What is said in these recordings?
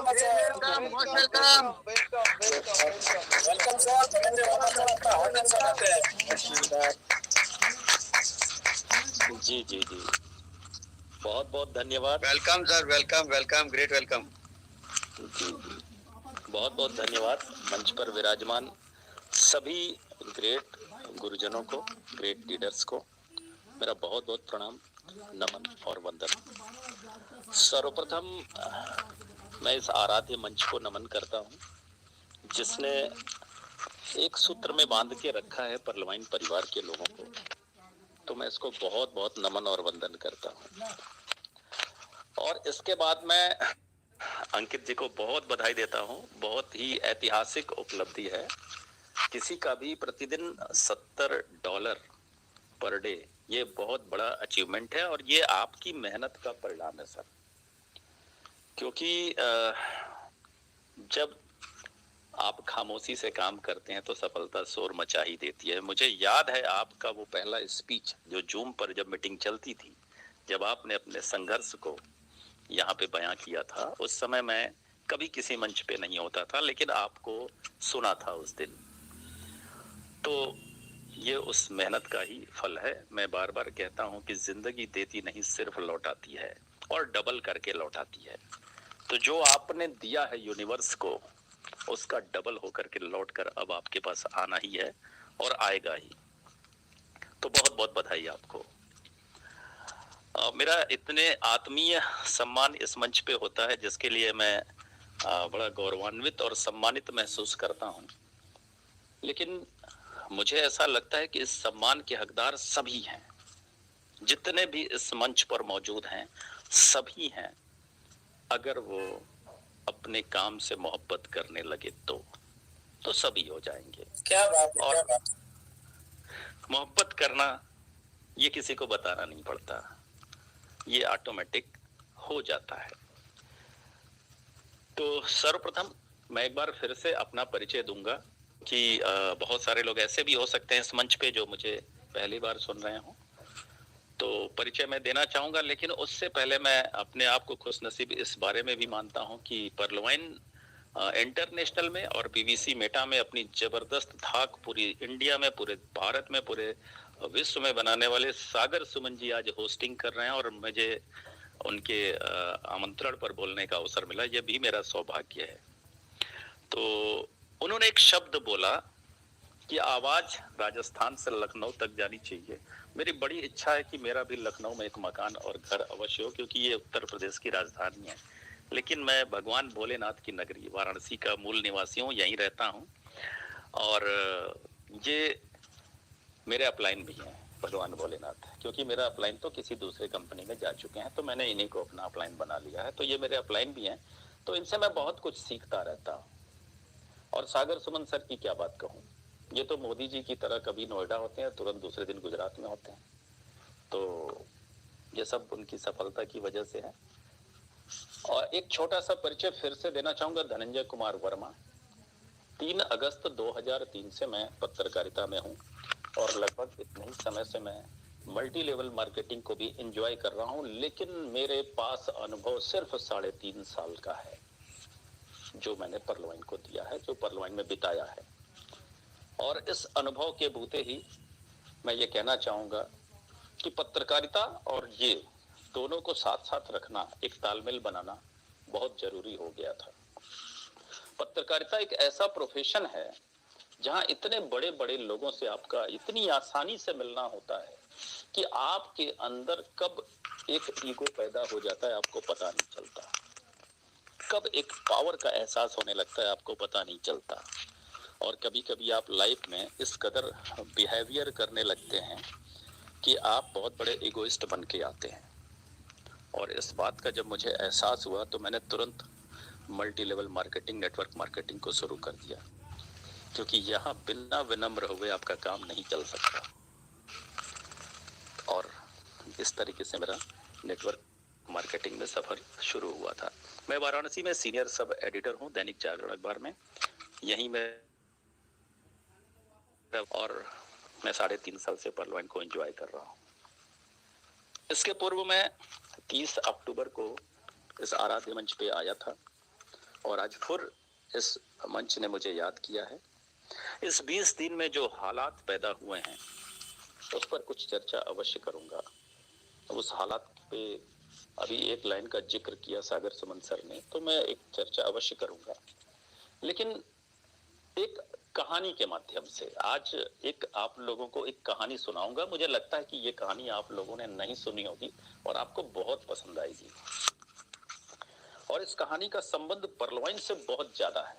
Welcome, most welcome. Welcome sir, Dhananjay Verma sir आपका हार्दिक स्वागत है। जी जी जी, बहुत बहुत धन्यवाद। Welcome sir, welcome welcome, great welcome. जी जी, बहुत बहुत धन्यवाद। मंच पर विराजमान सभी ग्रेट गुरुजनों को, ग्रेट लीडर्स को मेरा बहुत बहुत प्रणाम, नमन और वंदन। सर्वप्रथम मैं इस आराध्य मंच को नमन करता हूँ जिसने एक सूत्र में बांध के रखा है परलवाइन परिवार के लोगों को, तो मैं इसको बहुत बहुत नमन और वंदन करता हूँ। और इसके बाद मैं अंकित जी को बहुत बधाई देता हूँ। बहुत ही ऐतिहासिक उपलब्धि है। किसी का भी प्रतिदिन $70 पर डे, ये बहुत बड़ा अचीवमेंट है और ये आपकी मेहनत का परिणाम है सर। क्योंकि जब आप खामोशी से काम करते हैं तो सफलता शोर मचा ही देती है। मुझे याद है आपका वो पहला स्पीच जो जूम पर जब मीटिंग चलती थी, जब आपने अपने संघर्ष को यहाँ पे बयां किया था, उस समय मैं कभी किसी मंच पे नहीं होता था, लेकिन आपको सुना था उस दिन। तो ये उस मेहनत का ही फल है। मैं बार बार कहता हूँ कि जिंदगी देती नहीं, सिर्फ लौटाती है, और डबल करके लौटाती है। तो जो आपने दिया है यूनिवर्स को, उसका डबल होकर के लौट कर अब आपके पास आना ही है और आएगा ही। तो बहुत बहुत बधाई आपको। मेरा इतने आत्मीय सम्मान इस मंच पे होता है जिसके लिए मैं बड़ा गौरवान्वित और सम्मानित महसूस करता हूँ। लेकिन मुझे ऐसा लगता है कि इस सम्मान के हकदार सभी हैं, जितने भी इस मंच पर मौजूद हैं सभी हैं, अगर वो अपने काम से मोहब्बत करने लगे तो सभी हो जाएंगे। क्या बात है, और क्या बात। मोहब्बत करना ये किसी को बताना नहीं पड़ता, ये ऑटोमेटिक हो जाता है। तो सर्वप्रथम मैं एक बार फिर से अपना परिचय दूंगा कि बहुत सारे लोग ऐसे भी हो सकते हैं इस मंच पे जो मुझे पहली बार सुन रहे हो, तो परिचय मैं देना चाहूंगा। लेकिन उससे पहले मैं अपने आप को खुशनसीब इस बारे में भी मानता हूं कि परलवाइन इंटरनेशनल में और पीवीसी मेटा में अपनी जबरदस्त धाक पूरी इंडिया में, पूरे भारत में, पूरे विश्व में बनाने वाले सागर सुमन जी आज होस्टिंग कर रहे हैं और मुझे उनके आमंत्रण पर बोलने का अवसर मिला, यह भी मेरा सौभाग्य है। तो उन्होंने एक शब्द बोला कि आवाज राजस्थान से लखनऊ तक जानी चाहिए। मेरी बड़ी इच्छा है कि मेरा भी लखनऊ में एक मकान और घर अवश्य हो, क्योंकि ये उत्तर प्रदेश की राजधानी है। लेकिन मैं भगवान भोलेनाथ की नगरी वाराणसी का मूल निवासी हूँ, यहीं रहता हूँ। और ये मेरे अपलाइन भी हैं भगवान भोलेनाथ, क्योंकि मेरा अपलाइन तो किसी दूसरे कंपनी में जा चुके हैं, तो मैंने इन्हीं को अपना अपलाइन बना लिया है। तो ये मेरे अपलाइन भी हैं, तो इनसे मैं बहुत कुछ सीखता रहता हूँ। और सागर सुमन सर की क्या बात कहूँ, ये तो मोदी जी की तरह कभी नोएडा होते हैं, तुरंत दूसरे दिन गुजरात में होते हैं। तो ये सब उनकी सफलता की वजह से है। और एक छोटा सा परिचय फिर से देना चाहूंगा, धनंजय कुमार वर्मा। 3 अगस्त 2003 से मैं पत्रकारिता में हूँ और लगभग इतने ही समय से मैं मल्टी लेवल मार्केटिंग को भी एंजॉय कर रहा हूँ। लेकिन मेरे पास अनुभव सिर्फ 3.5 साल का है जो मैंने परलवाइन को दिया है, जो परलवाइन में बिताया है। और इस अनुभव के बूते ही मैं ये कहना चाहूंगा कि पत्रकारिता और ये दोनों को साथ साथ रखना, एक तालमेल बनाना बहुत जरूरी हो गया था। पत्रकारिता एक ऐसा प्रोफेशन है जहां इतने बड़े बड़े लोगों से आपका इतनी आसानी से मिलना होता है कि आपके अंदर कब एक ईगो पैदा हो जाता है आपको पता नहीं चलता, कब एक पावर का एहसास होने लगता है आपको पता नहीं चलता। और कभी कभी आप लाइफ में इस कदर बिहेवियर करने लगते हैं कि आप बहुत बड़े इगोइस्ट बन के आते हैं। और इस बात का जब मुझे एहसास हुआ तो मैंने तुरंत multi level marketing, network marketing को शुरू कर दिया, क्योंकि यहाँ बिना विनम्र हुए आपका काम नहीं चल सकता। और इस तरीके से मेरा नेटवर्क मार्केटिंग में सफर शुरू हुआ था। मैं वाराणसी में सीनियर सब एडिटर हूँ दैनिक जागरण अखबार में, यहीं में, और मैं 3.5 साल से परलवाइन को एंजॉय कर रहा हूँ। इसके पूर्व मैं 30 अक्टूबर को इस आराध्य मंच पे आया था और आज फिर इस मंच ने मुझे याद किया है। इस 20 दिन में जो हालात पैदा हुए हैं उस पर कुछ चर्चा अवश्य करूंगा। उस हालात पे अभी एक लाइन का जिक्र किया सागर सुमन सर ने, तो मैं एक चर्चा अवश्य करूंगा, लेकिन एक कहानी के माध्यम से आज एक आप लोगों को एक कहानी सुनाऊंगा। मुझे लगता है कि ये कहानी आप लोगों ने नहीं सुनी होगी और आपको बहुत पसंद आएगी। और इस कहानी का संबंध परलवाइन से बहुत ज्यादा है,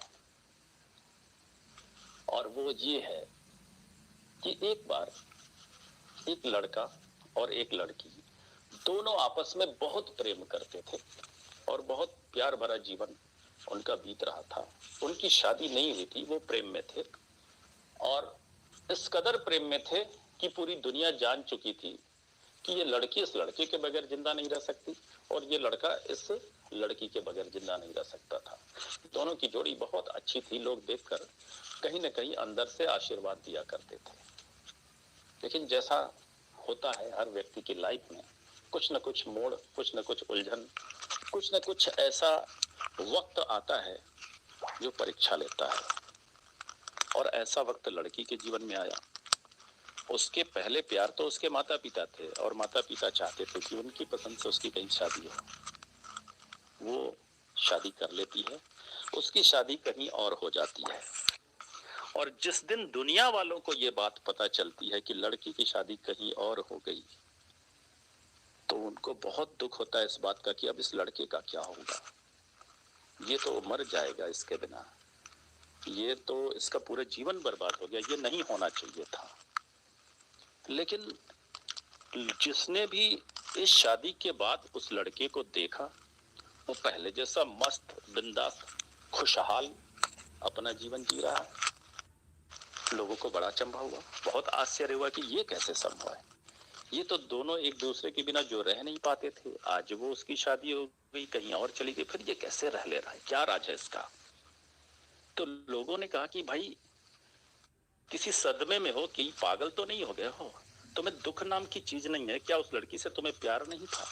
और वो ये है कि एक बार एक लड़का और एक लड़की दोनों आपस में बहुत प्रेम करते थे और बहुत प्यार भरा जीवन उनका बीत रहा था। उनकी शादी नहीं हुई थी, वो प्रेम में थे, और इस कदर प्रेम में थे कि पूरी दुनिया जान चुकी थी कि ये लड़की इस लड़के के बगैर जिंदा नहीं रह सकती और ये लड़का इस लड़की के बगैर जिंदा नहीं रह सकता था। दोनों की जोड़ी बहुत अच्छी थी, लोग देखकर कहीं न कहीं अंदर से आशीर्वाद दिया करते थे। लेकिन जैसा होता है हर व्यक्ति की लाइफ में, कुछ न कुछ मोड़, कुछ न कुछ उलझन, कुछ न कुछ ऐसा वक्त आता है जो परीक्षा लेता है, और ऐसा वक्त लड़की के जीवन में आया। उसके पहले प्यार तो उसके माता पिता थे और माता पिता चाहते थे कि उनकी पसंद से उसकी कहीं शादी हो। वो शादी कर लेती है, उसकी शादी कहीं और हो जाती है, और जिस दिन दुनिया वालों को ये बात पता चलती है कि लड़की की शादी कहीं और हो गई, तो उनको बहुत दुख होता है इस बात का कि अब इस लड़के का क्या होगा। ये तो मर जाएगा इसके बिना, ये तो इसका पूरा जीवन बर्बाद हो गया, ये नहीं होना चाहिए था। लेकिन जिसने भी इस शादी के बाद उस लड़के को देखा, वो पहले जैसा मस्त, बिंदास, खुशहाल अपना जीवन जी रहा है। लोगों को बड़ा अचंभा हुआ, बहुत आश्चर्य हुआ कि ये कैसे संभव है। ये तो दोनों एक दूसरे के बिना जो रह नहीं पाते थे, आज वो उसकी शादी हो गई, कहीं और चली गई, फिर ये कैसे रह ले रहा है, क्या राज है इसका। तो लोगों ने कहा कि भाई किसी सदमे में हो, कि पागल तो नहीं हो गए हो, तुम्हें दुख नाम की चीज नहीं है क्या, उस लड़की से तुम्हें प्यार नहीं था।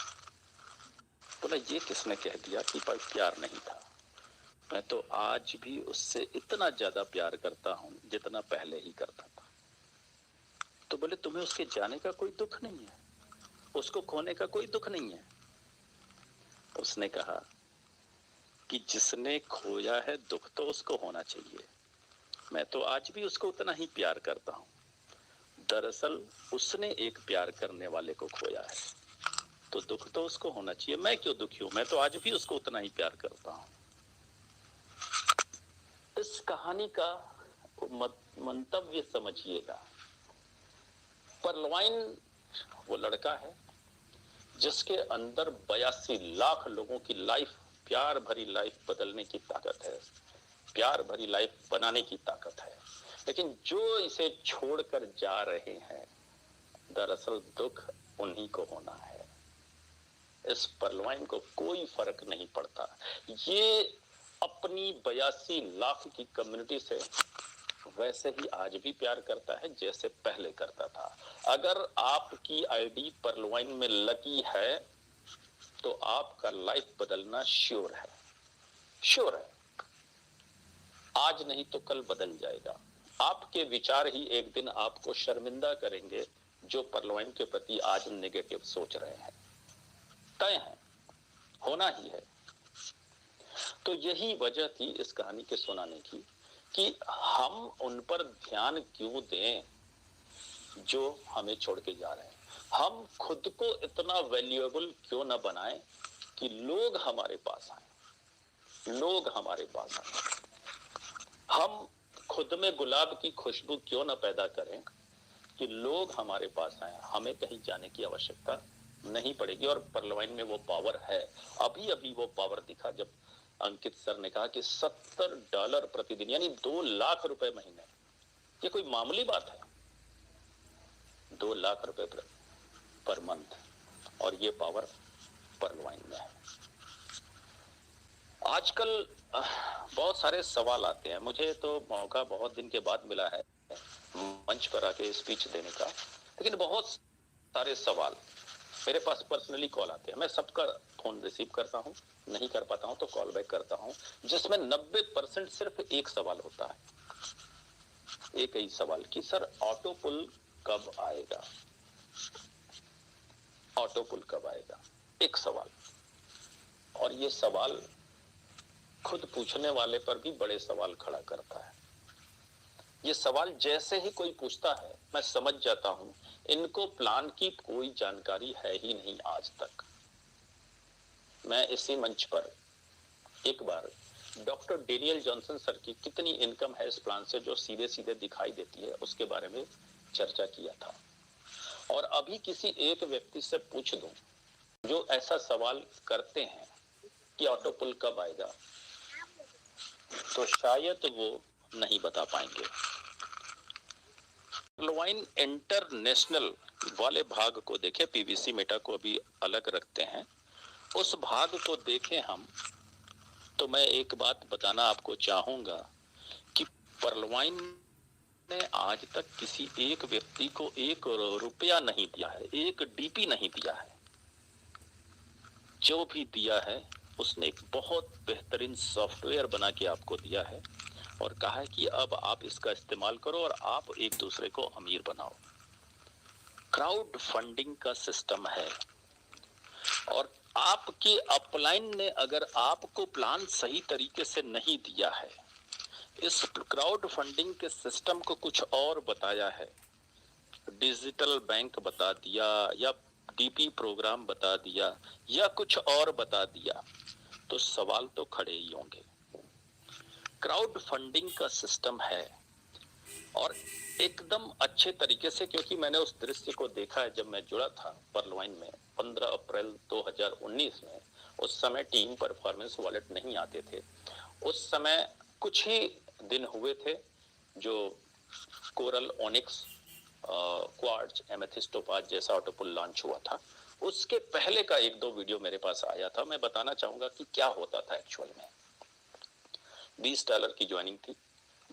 बोला ये किसने कह दिया कि भाई प्यार नहीं था, मैं तो आज भी उससे इतना ज्यादा प्यार करता हूं जितना पहले ही करता था। तो बोले तुम्हें उसके जाने का कोई दुख नहीं है, उसको खोने का कोई दुख नहीं है। उसने कहा कि जिसने खोया है दुख तो उसको होना चाहिए, मैं तो आज भी उसको उतना ही प्यार करता हूं। दरअसल उसने एक प्यार करने वाले को खोया है, तो दुख तो उसको होना चाहिए, मैं क्यों दुखी हूं, मैं तो आज भी उसको उतना ही प्यार करता हूं। इस कहानी का मंतव्य समझिएगा। परलवाइन वो लड़का है जिसके अंदर 82 लाख लोगों की लाइफ, प्यार भरी लाइफ बदलने की ताकत है, प्यार भरी लाइफ बनाने की ताकत है। लेकिन जो इसे छोड़कर जा रहे हैं, दरअसल दुख उन्हीं को होना है। इस परलवाइन को कोई फर्क नहीं पड़ता, ये अपनी 82 लाख की कम्युनिटी से वैसे ही आज भी प्यार करता है जैसे पहले करता था। अगर आपकी आईडी परलवाइन में लगी है तो आपका लाइफ बदलना श्योर है, श्योर है। आज नहीं तो कल बदल जाएगा। आपके विचार ही एक दिन आपको शर्मिंदा करेंगे जो परलवाइन के प्रति आज नेगेटिव सोच रहे हैं, तय है, होना ही है। तो यही वजह थी इस कहानी के सुनाने की कि हम उन पर ध्यान क्यों दें जो हमें छोड़ के जा रहे हैं। हम खुद को इतना वैल्यूएबल क्यों ना बनाएं कि लोग हमारे पास आए, लोग हमारे पास आए। हम खुद में गुलाब की खुशबू क्यों ना पैदा करें कि लोग हमारे पास आए, हमें कहीं जाने की आवश्यकता नहीं पड़ेगी। और परलवाइन में वो पावर है। अभी अभी वो पावर दिखा जब अंकित सर ने कहा कि $70 प्रतिदिन, यानी 2 लाख रुपए महीने। ये कोई मामूली बात है, 2 लाख रुपए पर मंथ, और ये पावर परलवाइन में है। आजकल बहुत सारे सवाल आते हैं, मुझे तो मौका बहुत दिन के बाद मिला है मंच पर आके स्पीच देने का, लेकिन बहुत सारे सवाल मेरे पास पर्सनली कॉल आते हैं, मैं सबका फोन रिसीव करता हूं, नहीं कर पाता हूं तो कॉल बैक करता हूं, जिसमें 90% सिर्फ एक सवाल होता है, एक ही सवाल कि सर ऑटो पुल कब आएगा, ऑटो पुल कब आएगा, एक सवाल। और ये सवाल खुद पूछने वाले पर भी बड़े सवाल खड़ा करता है। ये सवाल जैसे ही कोई पूछता है मैं समझ जाता हूं इनको प्लान की कोई जानकारी है ही नहीं आज तक। मैं इसी मंच पर एक बार डॉक्टर डेनियल जॉनसन सर की कितनी इनकम है इस प्लान से जो सीधे सीधे दिखाई देती है उसके बारे में चर्चा किया था। और अभी किसी एक व्यक्ति से पूछ दूं जो ऐसा सवाल करते हैं कि ऑटो पुल कब आएगा, तो शायद वो नहीं बता पाएंगे। पर्लवाइन इंटरनेशनल वाले भाग को देखें, पीवीसी मेटा को अभी अलग रखते हैं, उस भाग को देखें हम, तो मैं एक बात बताना आपको चाहूंगा कि पर्लवाइन ने आज तक किसी एक व्यक्ति को 1 रुपया नहीं दिया है, 1 डीपी नहीं दिया है। जो भी दिया है उसने एक बहुत बेहतरीन सॉफ्टवेयर बना के आपको दिया है और कहा है कि अब आप इसका इस्तेमाल करो और आप एक दूसरे को अमीर बनाओ। क्राउड फंडिंग का सिस्टम है और आपके अपलाइन ने अगर आपको प्लान सही तरीके से नहीं दिया है, इस क्राउड फंडिंग के सिस्टम को कुछ और बताया है, डिजिटल बैंक बता दिया या डीपी प्रोग्राम बता दिया या कुछ और बता दिया, तो सवाल तो खड़े ही होंगे। क्राउड फंडिंग का सिस्टम है और एकदम अच्छे तरीके से, क्योंकि मैंने उस दृश्य को देखा है जब मैं जुड़ा था पर्लवाइन में 15 अप्रैल 2019 में। उस समय टीम परफॉर्मेंस वॉलेट नहीं आते थे, उस समय कुछ ही दिन हुए थे जो coral, onyx, quartz, amethyst, topaz जैसा ऑटो पुल लॉन्च हुआ था। उसके पहले का 1-2 वीडियो मेरे पास आया था, मैं बताना चाहूंगा कि क्या होता था एक्चुअल में। $20 की ज्वाइनिंग थी,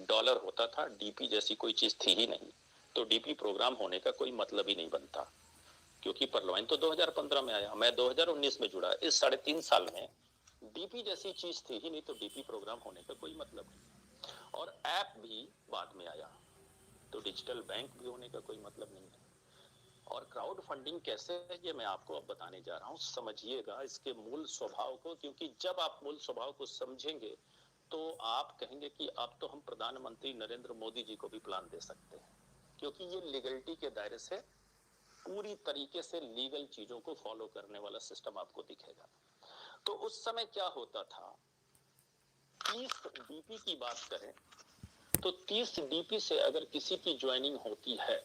डॉलर होता था, डीपी जैसी कोई चीज थी ही नहीं, तो डीपी प्रोग्राम होने का कोई मतलब ही नहीं बनता, क्योंकि पर्लवाइन तो 2015 में आया, मैं 2019 में जुड़ा। इस 3.5 साल में डीपी जैसी चीज थी ही नहीं, तो डीपी प्रोग्राम होने का कोई मतलब नहीं। और ऐप भी बाद में आया, तो डिजिटल बैंक भी होने का कोई मतलब नहीं है। और क्राउड फंडिंग कैसे है ये मैं आपको अब बताने जा रहा हूँ, समझिएगा इसके मूल स्वभाव को, क्योंकि जब आप मूल स्वभाव को समझेंगे तो आप कहेंगे कि अब तो हम प्रधानमंत्री नरेंद्र मोदी जी को भी प्लान दे सकते हैं, क्योंकि ये लीगलिटी के दायरे से पूरी तरीके से लीगल चीजों को फॉलो करने वाला सिस्टम आपको दिखेगा। तो उस समय क्या होता था, 30 डीपी की बात करें तो 30 डीपी से अगर किसी की ज्वाइनिंग होती है,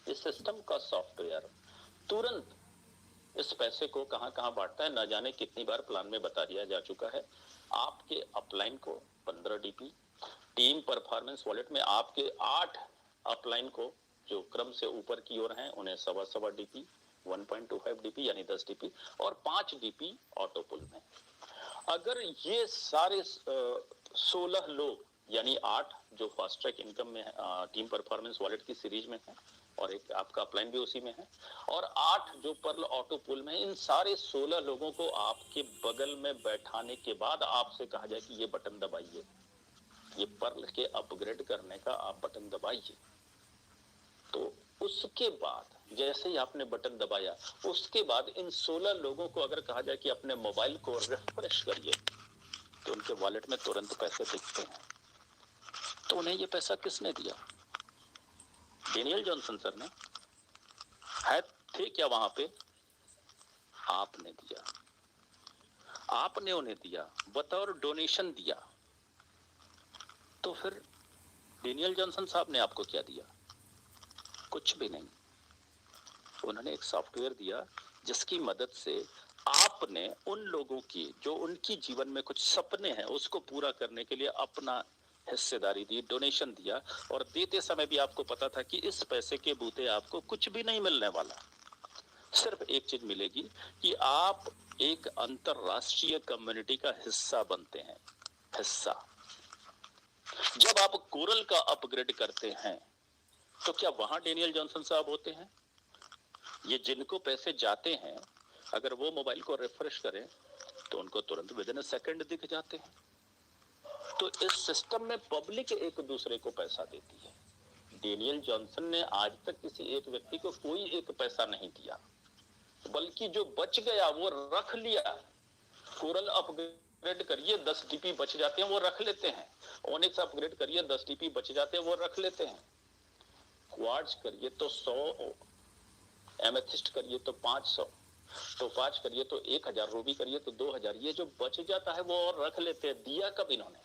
इस सिस्टम का सॉफ्टवेयर तुरंत इस पैसे को कहां कहां बांटता है, न जाने कितनी बार प्लान में बता दिया जा चुका है। आपके अपलाइन को 15 डीपी, टीम परफॉर्मेंस वॉलेट में आपके 8 अपलाइन को जो क्रम से ऊपर की ओर हैं उन्हें 1.25 डीपी, 1.25 डीपी यानी 10 डीपी और 5 डीपी ऑटो पुल में। अगर ये सारे 16 लोग यानी 8 जो फास्ट ट्रैक इनकम में टीम परफॉर्मेंस वॉलेट की सीरीज में है और एक आपका अपलाइन भी उसी में है, और 8 जो पर्ल ऑटो पुल में है, इन सारे 16 लोगों को आपके बगल में बैठाने के बाद आपसे कहा जाए कि ये बटन दबाइए, ये पर्ल के अपग्रेड करने का आप बटन दबाइए, तो उसके बाद जैसे ही आपने बटन दबाया उसके बाद इन 16 लोगों को अगर कहा जाए कि अपने मोबाइल को रिफ्रेश करिए तो उनके वॉलेट में तुरंत पैसे दिखते हैं। तो उन्हें ये पैसा किसने दिया? डेनियल जॉनसन सर ने है, थे क्या वहां पे? आपने दिया, आपने उन्हें दिया, बतौर डोनेशन दिया। तो फिर डेनियल जॉनसन साहब ने आपको क्या दिया? कुछ भी नहीं। उन्होंने एक सॉफ्टवेयर दिया जिसकी मदद से आपने उन लोगों की जो उनकी जीवन में कुछ सपने हैं उसको पूरा करने के लिए अपना हिस्सेदारी दी, डोनेशन दिया, और देते समय भी आपको पता था कि इस पैसे के बूते आपको कुछ भी नहीं मिलने वाला, सिर्फ एक चीज मिलेगी कि आप एक अंतरराष्ट्रीय कम्युनिटी का हिस्सा बनते हैं। हिस्सा जब आप कोरल का अपग्रेड करते हैं तो क्या वहां डेनियल जॉनसन साहब होते हैं? ये जिनको पैसे जाते हैं, अगर वो मोबाइल को रिफ्रेश करें तो उनको तुरंत विद इन सेकंड दिख जाते हैं। तो इस सिस्टम में पब्लिक एक दूसरे को पैसा देती है। डेनियल जॉनसन ने आज तक किसी एक व्यक्ति को कोई एक पैसा नहीं दिया, बल्कि जो बच गया वो रख लिया। कोरल अपग्रेड करिए 10 डीपी बच जाते हैं, वो रख लेते हैं। ओनिक्स अपग्रेड करिए 10 डीपी बच जाते हैं, वो रख लेते हैं। क्वार्ट्ज करिए तो 100, एमेथिस्ट करिए तो 500, टोपाज करिए तो 1000, रूबी करिए तो 2000। ये जो बच जाता है वो और रख लेते हैं। दिया कब इन्होंने?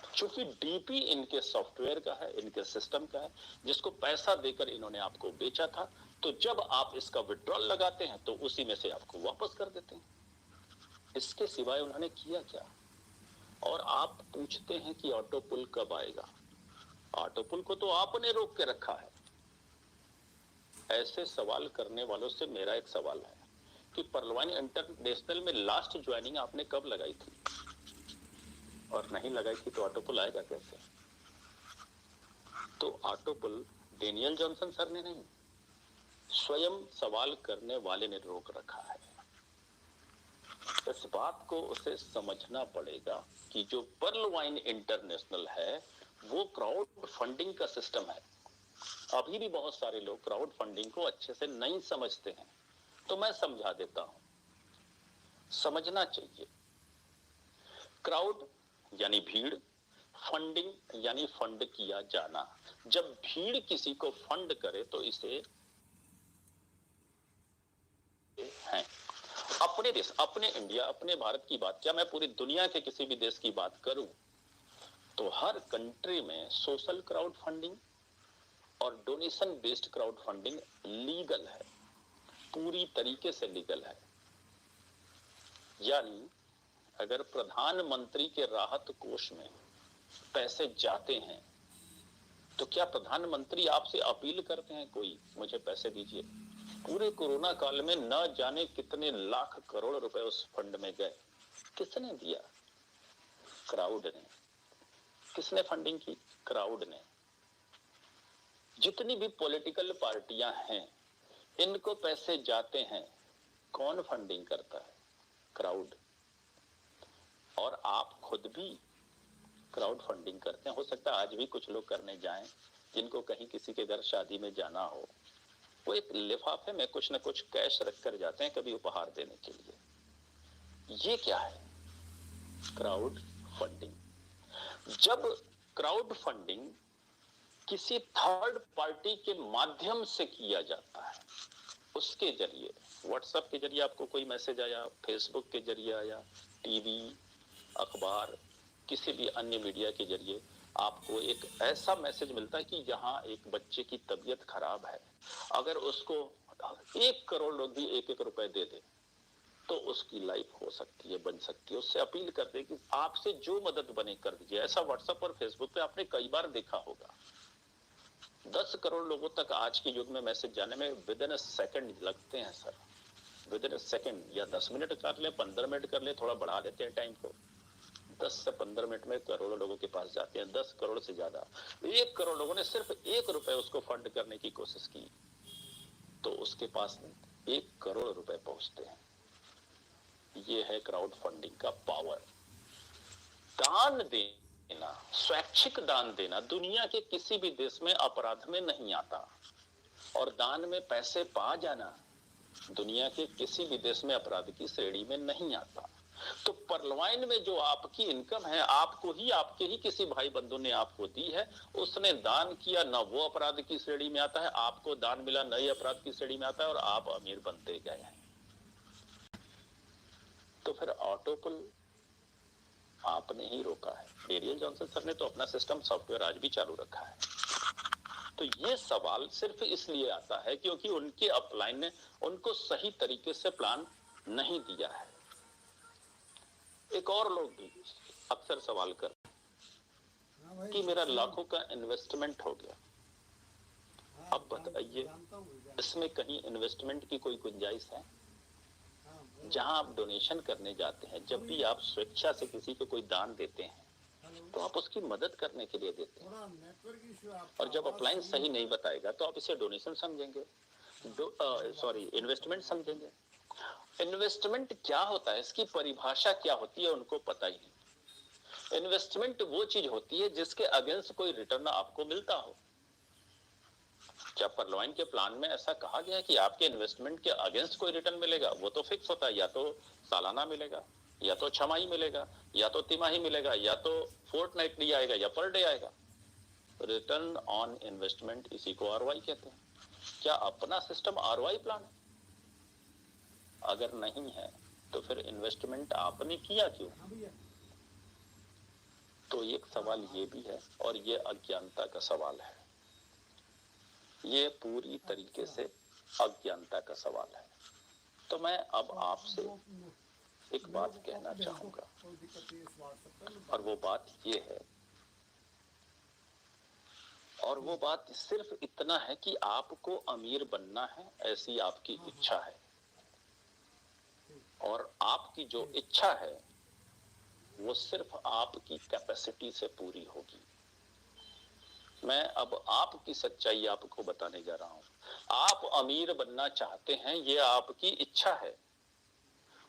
चूंकि डीपी इनके सॉफ्टवेयर का है, इनके सिस्टम का है, जिसको पैसा देकर इन्होंने आपको बेचा था। तो जब आप इसका विड्रॉल लगाते हैं तो उसी में से आपको वापस कर देते हैं। इसके सिवाय उन्होंने किया क्या? और आप पूछते हैं कि ऑटो पुल कब आएगा? ऑटो पुल को तो आपने रोक के रखा है। ऐसे सवाल करने वालों से मेरा एक सवाल है कि पर्लवानी इंटरनेशनल में लास्ट ज्वाइनिंग आपने कब लगाई थी? और नहीं लगाई थी तो ऑटो पुल आएगा कैसे? तो ऑटो पुल डेनियल जॉनसन सर ने नहीं, स्वयं सवाल करने वाले ने रोक रखा है। इस बात को उसे समझना पड़ेगा कि जो पर्लवाइन इंटरनेशनल है वो क्राउड फंडिंग का सिस्टम है। अभी भी बहुत सारे लोग क्राउड फंडिंग को अच्छे से नहीं समझते हैं, तो मैं समझा देता हूं। समझना चाहिए, क्राउड यानी भीड़, फंडिंग यानी फंड किया जाना। जब भीड़ किसी को फंड करे तो इसे है। अपने देश, अपने इंडिया, अपने भारत की बात क्या, मैं पूरी दुनिया के किसी भी देश की बात करूं तो हर कंट्री में सोशल क्राउड फंडिंग और donation based crowd funding legal है, पूरी तरीके से लीगल है। यानी अगर प्रधानमंत्री के राहत कोष में पैसे जाते हैं तो क्या प्रधानमंत्री आपसे अपील करते हैं कोई मुझे पैसे दीजिए? पूरे कोरोना काल में न जाने कितने लाख करोड़ रुपए उस फंड में गए। किसने दिया? क्राउड ने। किसने फंडिंग की? क्राउड ने। जितनी भी पॉलिटिकल पार्टियां हैं इनको पैसे जाते हैं, कौन फंडिंग करता है? क्राउड। और आप खुद भी क्राउड फंडिंग करते हैं। हो सकता है आज भी कुछ लोग करने जाएं, जिनको कहीं किसी के घर शादी में जाना हो, वो एक लिफाफे में कुछ न कुछ कैश रख कर जाते हैं कभी उपहार देने के लिए। ये क्या है? Crowd funding. जब क्राउड फंडिंग किसी थर्ड पार्टी के माध्यम से किया जाता है, उसके जरिए, व्हाट्सएप के जरिए आपको कोई मैसेज आया, फेसबुक के जरिए आया, टीवी, अखबार, किसी भी अन्य मीडिया के जरिए आपको एक ऐसा मैसेज मिलता है कि यहाँ एक बच्चे की तबीयत खराब है, अगर उसको 1 करोड़ लोग भी 1-1 रुपए दे दे तो उसकी लाइफ हो सकती है, बन सकती है। उससे अपील कर दे कि आपसे जो मदद बने कर दीजिए। ऐसा व्हाट्सएप और फेसबुक पे आपने कई बार देखा होगा। 10 करोड़ लोगों तक आज के युग में मैसेज जाने में विद इन सेकंड लगते हैं सर। विद इन सेकंड, या 10 मिनट कर ले, 15 मिनट कर ले, थोड़ा बढ़ा देते हैं टाइम को। 10 से 15 मिनट में करोड़ों लोगों के पास जाते हैं, 10 करोड़ से ज्यादा। 1 करोड़ लोगों ने सिर्फ 1 रुपए उसको फंड करने की कोशिश की तो उसके पास 1 करोड़ रुपए पहुंचते हैं। ये है क्राउड फंडिंग का पावर। दान देना, स्वैच्छिक दान देना दुनिया के किसी भी देश में अपराध में नहीं आता, और दान में पैसे पा जाना दुनिया के किसी भी देश में अपराध की श्रेणी में नहीं आता। तो पर्लवाइन में जो आपकी इनकम है, आपको ही, आपके ही किसी भाई बंधु ने आपको दी है, उसने दान किया, ना वो अपराध की श्रेणी में आता है, आपको दान मिला नए अपराध की श्रेणी में आता है, और आप अमीर बनते गए हैं। तो फिर ऑटो पुल आपने ही रोका है। डेनियल जॉनसन सर ने तो अपना सिस्टम सॉफ्टवेयर आज भी चालू रखा है। तो ये सवाल सिर्फ इसलिए आता है क्योंकि उनके अपलाइन ने उनको सही तरीके से प्लान नहीं दिया है। एक और लोग भी अक्सर सवाल कर कि मेरा लाखों का इन्वेस्टमेंट हो गया, अब बताइए इसमें कहीं इन्वेस्टमेंट की कोई गुंजाइश है? जहां आप डोनेशन करने जाते हैं, जब भी आप स्वेच्छा से किसी को कोई दान देते हैं तो आप उसकी मदद करने के लिए देते हैं, और जब अपलाइन सही नहीं बताएगा तो आप इसे डोनेशन समझेंगे। सॉरी इन्वेस्टमेंट समझेंगे। इन्वेस्टमेंट क्या होता है, इसकी परिभाषा क्या होती है उनको पता ही नहीं। इन्वेस्टमेंट वो चीज होती है जिसके अगेंस्ट कोई रिटर्न आपको मिलता हो। क्या परलॉइन के प्लान में ऐसा कहा गया है कि आपके इन्वेस्टमेंट के अगेंस्ट कोई रिटर्न मिलेगा? वो तो फिक्स होता है, या तो सालाना मिलेगा, या तो छमाही मिलेगा, या तो तिमाही मिलेगा, या तो फोर्टनाइटली आएगा, या पर डे आएगा। रिटर्न ऑन इन्वेस्टमेंट, इसी को आरओआई कहते हैं। क्या अपना सिस्टम आरओआई प्लान है? अगर नहीं है तो फिर इन्वेस्टमेंट आपने किया क्यों? तो एक सवाल ये भी है, और ये अज्ञानता का सवाल है। ये पूरी तरीके से अज्ञानता का सवाल है। तो मैं अब आपसे एक बात कहना चाहूंगा, और वो बात ये है, और वो बात सिर्फ इतना है कि आपको अमीर बनना है, ऐसी आपकी इच्छा है, और आपकी जो इच्छा है वो सिर्फ आपकी कैपेसिटी से पूरी होगी। मैं अब आपकी सच्चाई आपको बताने जा रहा हूं। आप अमीर बनना चाहते हैं, ये आपकी इच्छा है,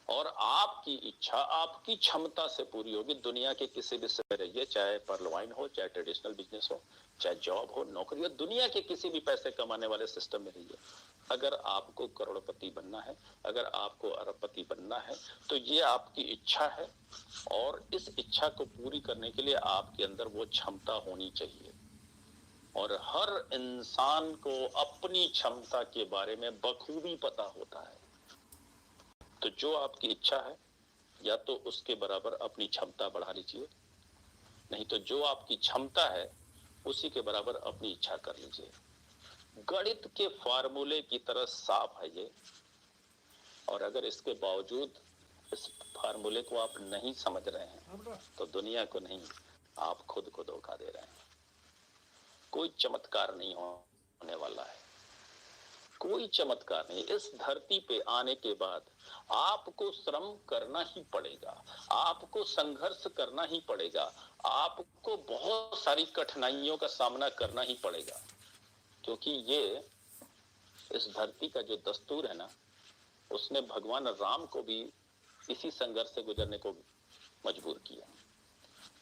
और आपकी इच्छा आपकी क्षमता से पूरी होगी। दुनिया के किसी भी से रहिए, चाहे परलवाइन हो, चाहे ट्रेडिशनल बिजनेस हो, चाहे जॉब हो, नौकरी हो, दुनिया के किसी भी पैसे कमाने वाले सिस्टम में रहिए, अगर आपको करोड़पति बनना है, अगर आपको अरबपति बनना है, तो ये आपकी इच्छा है, और इस इच्छा को पूरी करने के लिए आपके अंदर वो क्षमता होनी चाहिए। और हर इंसान को अपनी क्षमता के बारे में बखूबी पता होता है। तो जो आपकी इच्छा है, या तो उसके बराबर अपनी क्षमता बढ़ा लीजिए, नहीं तो जो आपकी क्षमता है उसी के बराबर अपनी इच्छा कर लीजिए। गणित के फार्मूले की तरह साफ है ये, और अगर इसके बावजूद इस फार्मूले को आप नहीं समझ रहे हैं तो दुनिया को नहीं, आप खुद को धोखा दे रहे हैं। कोई चमत्कार नहीं होने वाला है, कोई चमत्कार नहीं। इस धरती पे आने के बाद आपको श्रम करना ही पड़ेगा, आपको संघर्ष करना ही पड़ेगा, आपको बहुत सारी कठिनाइयों का सामना करना ही पड़ेगा, क्योंकि ये इस धरती का जो दस्तूर है ना, उसने भगवान राम को भी इसी संघर्ष से गुजरने को मजबूर किया,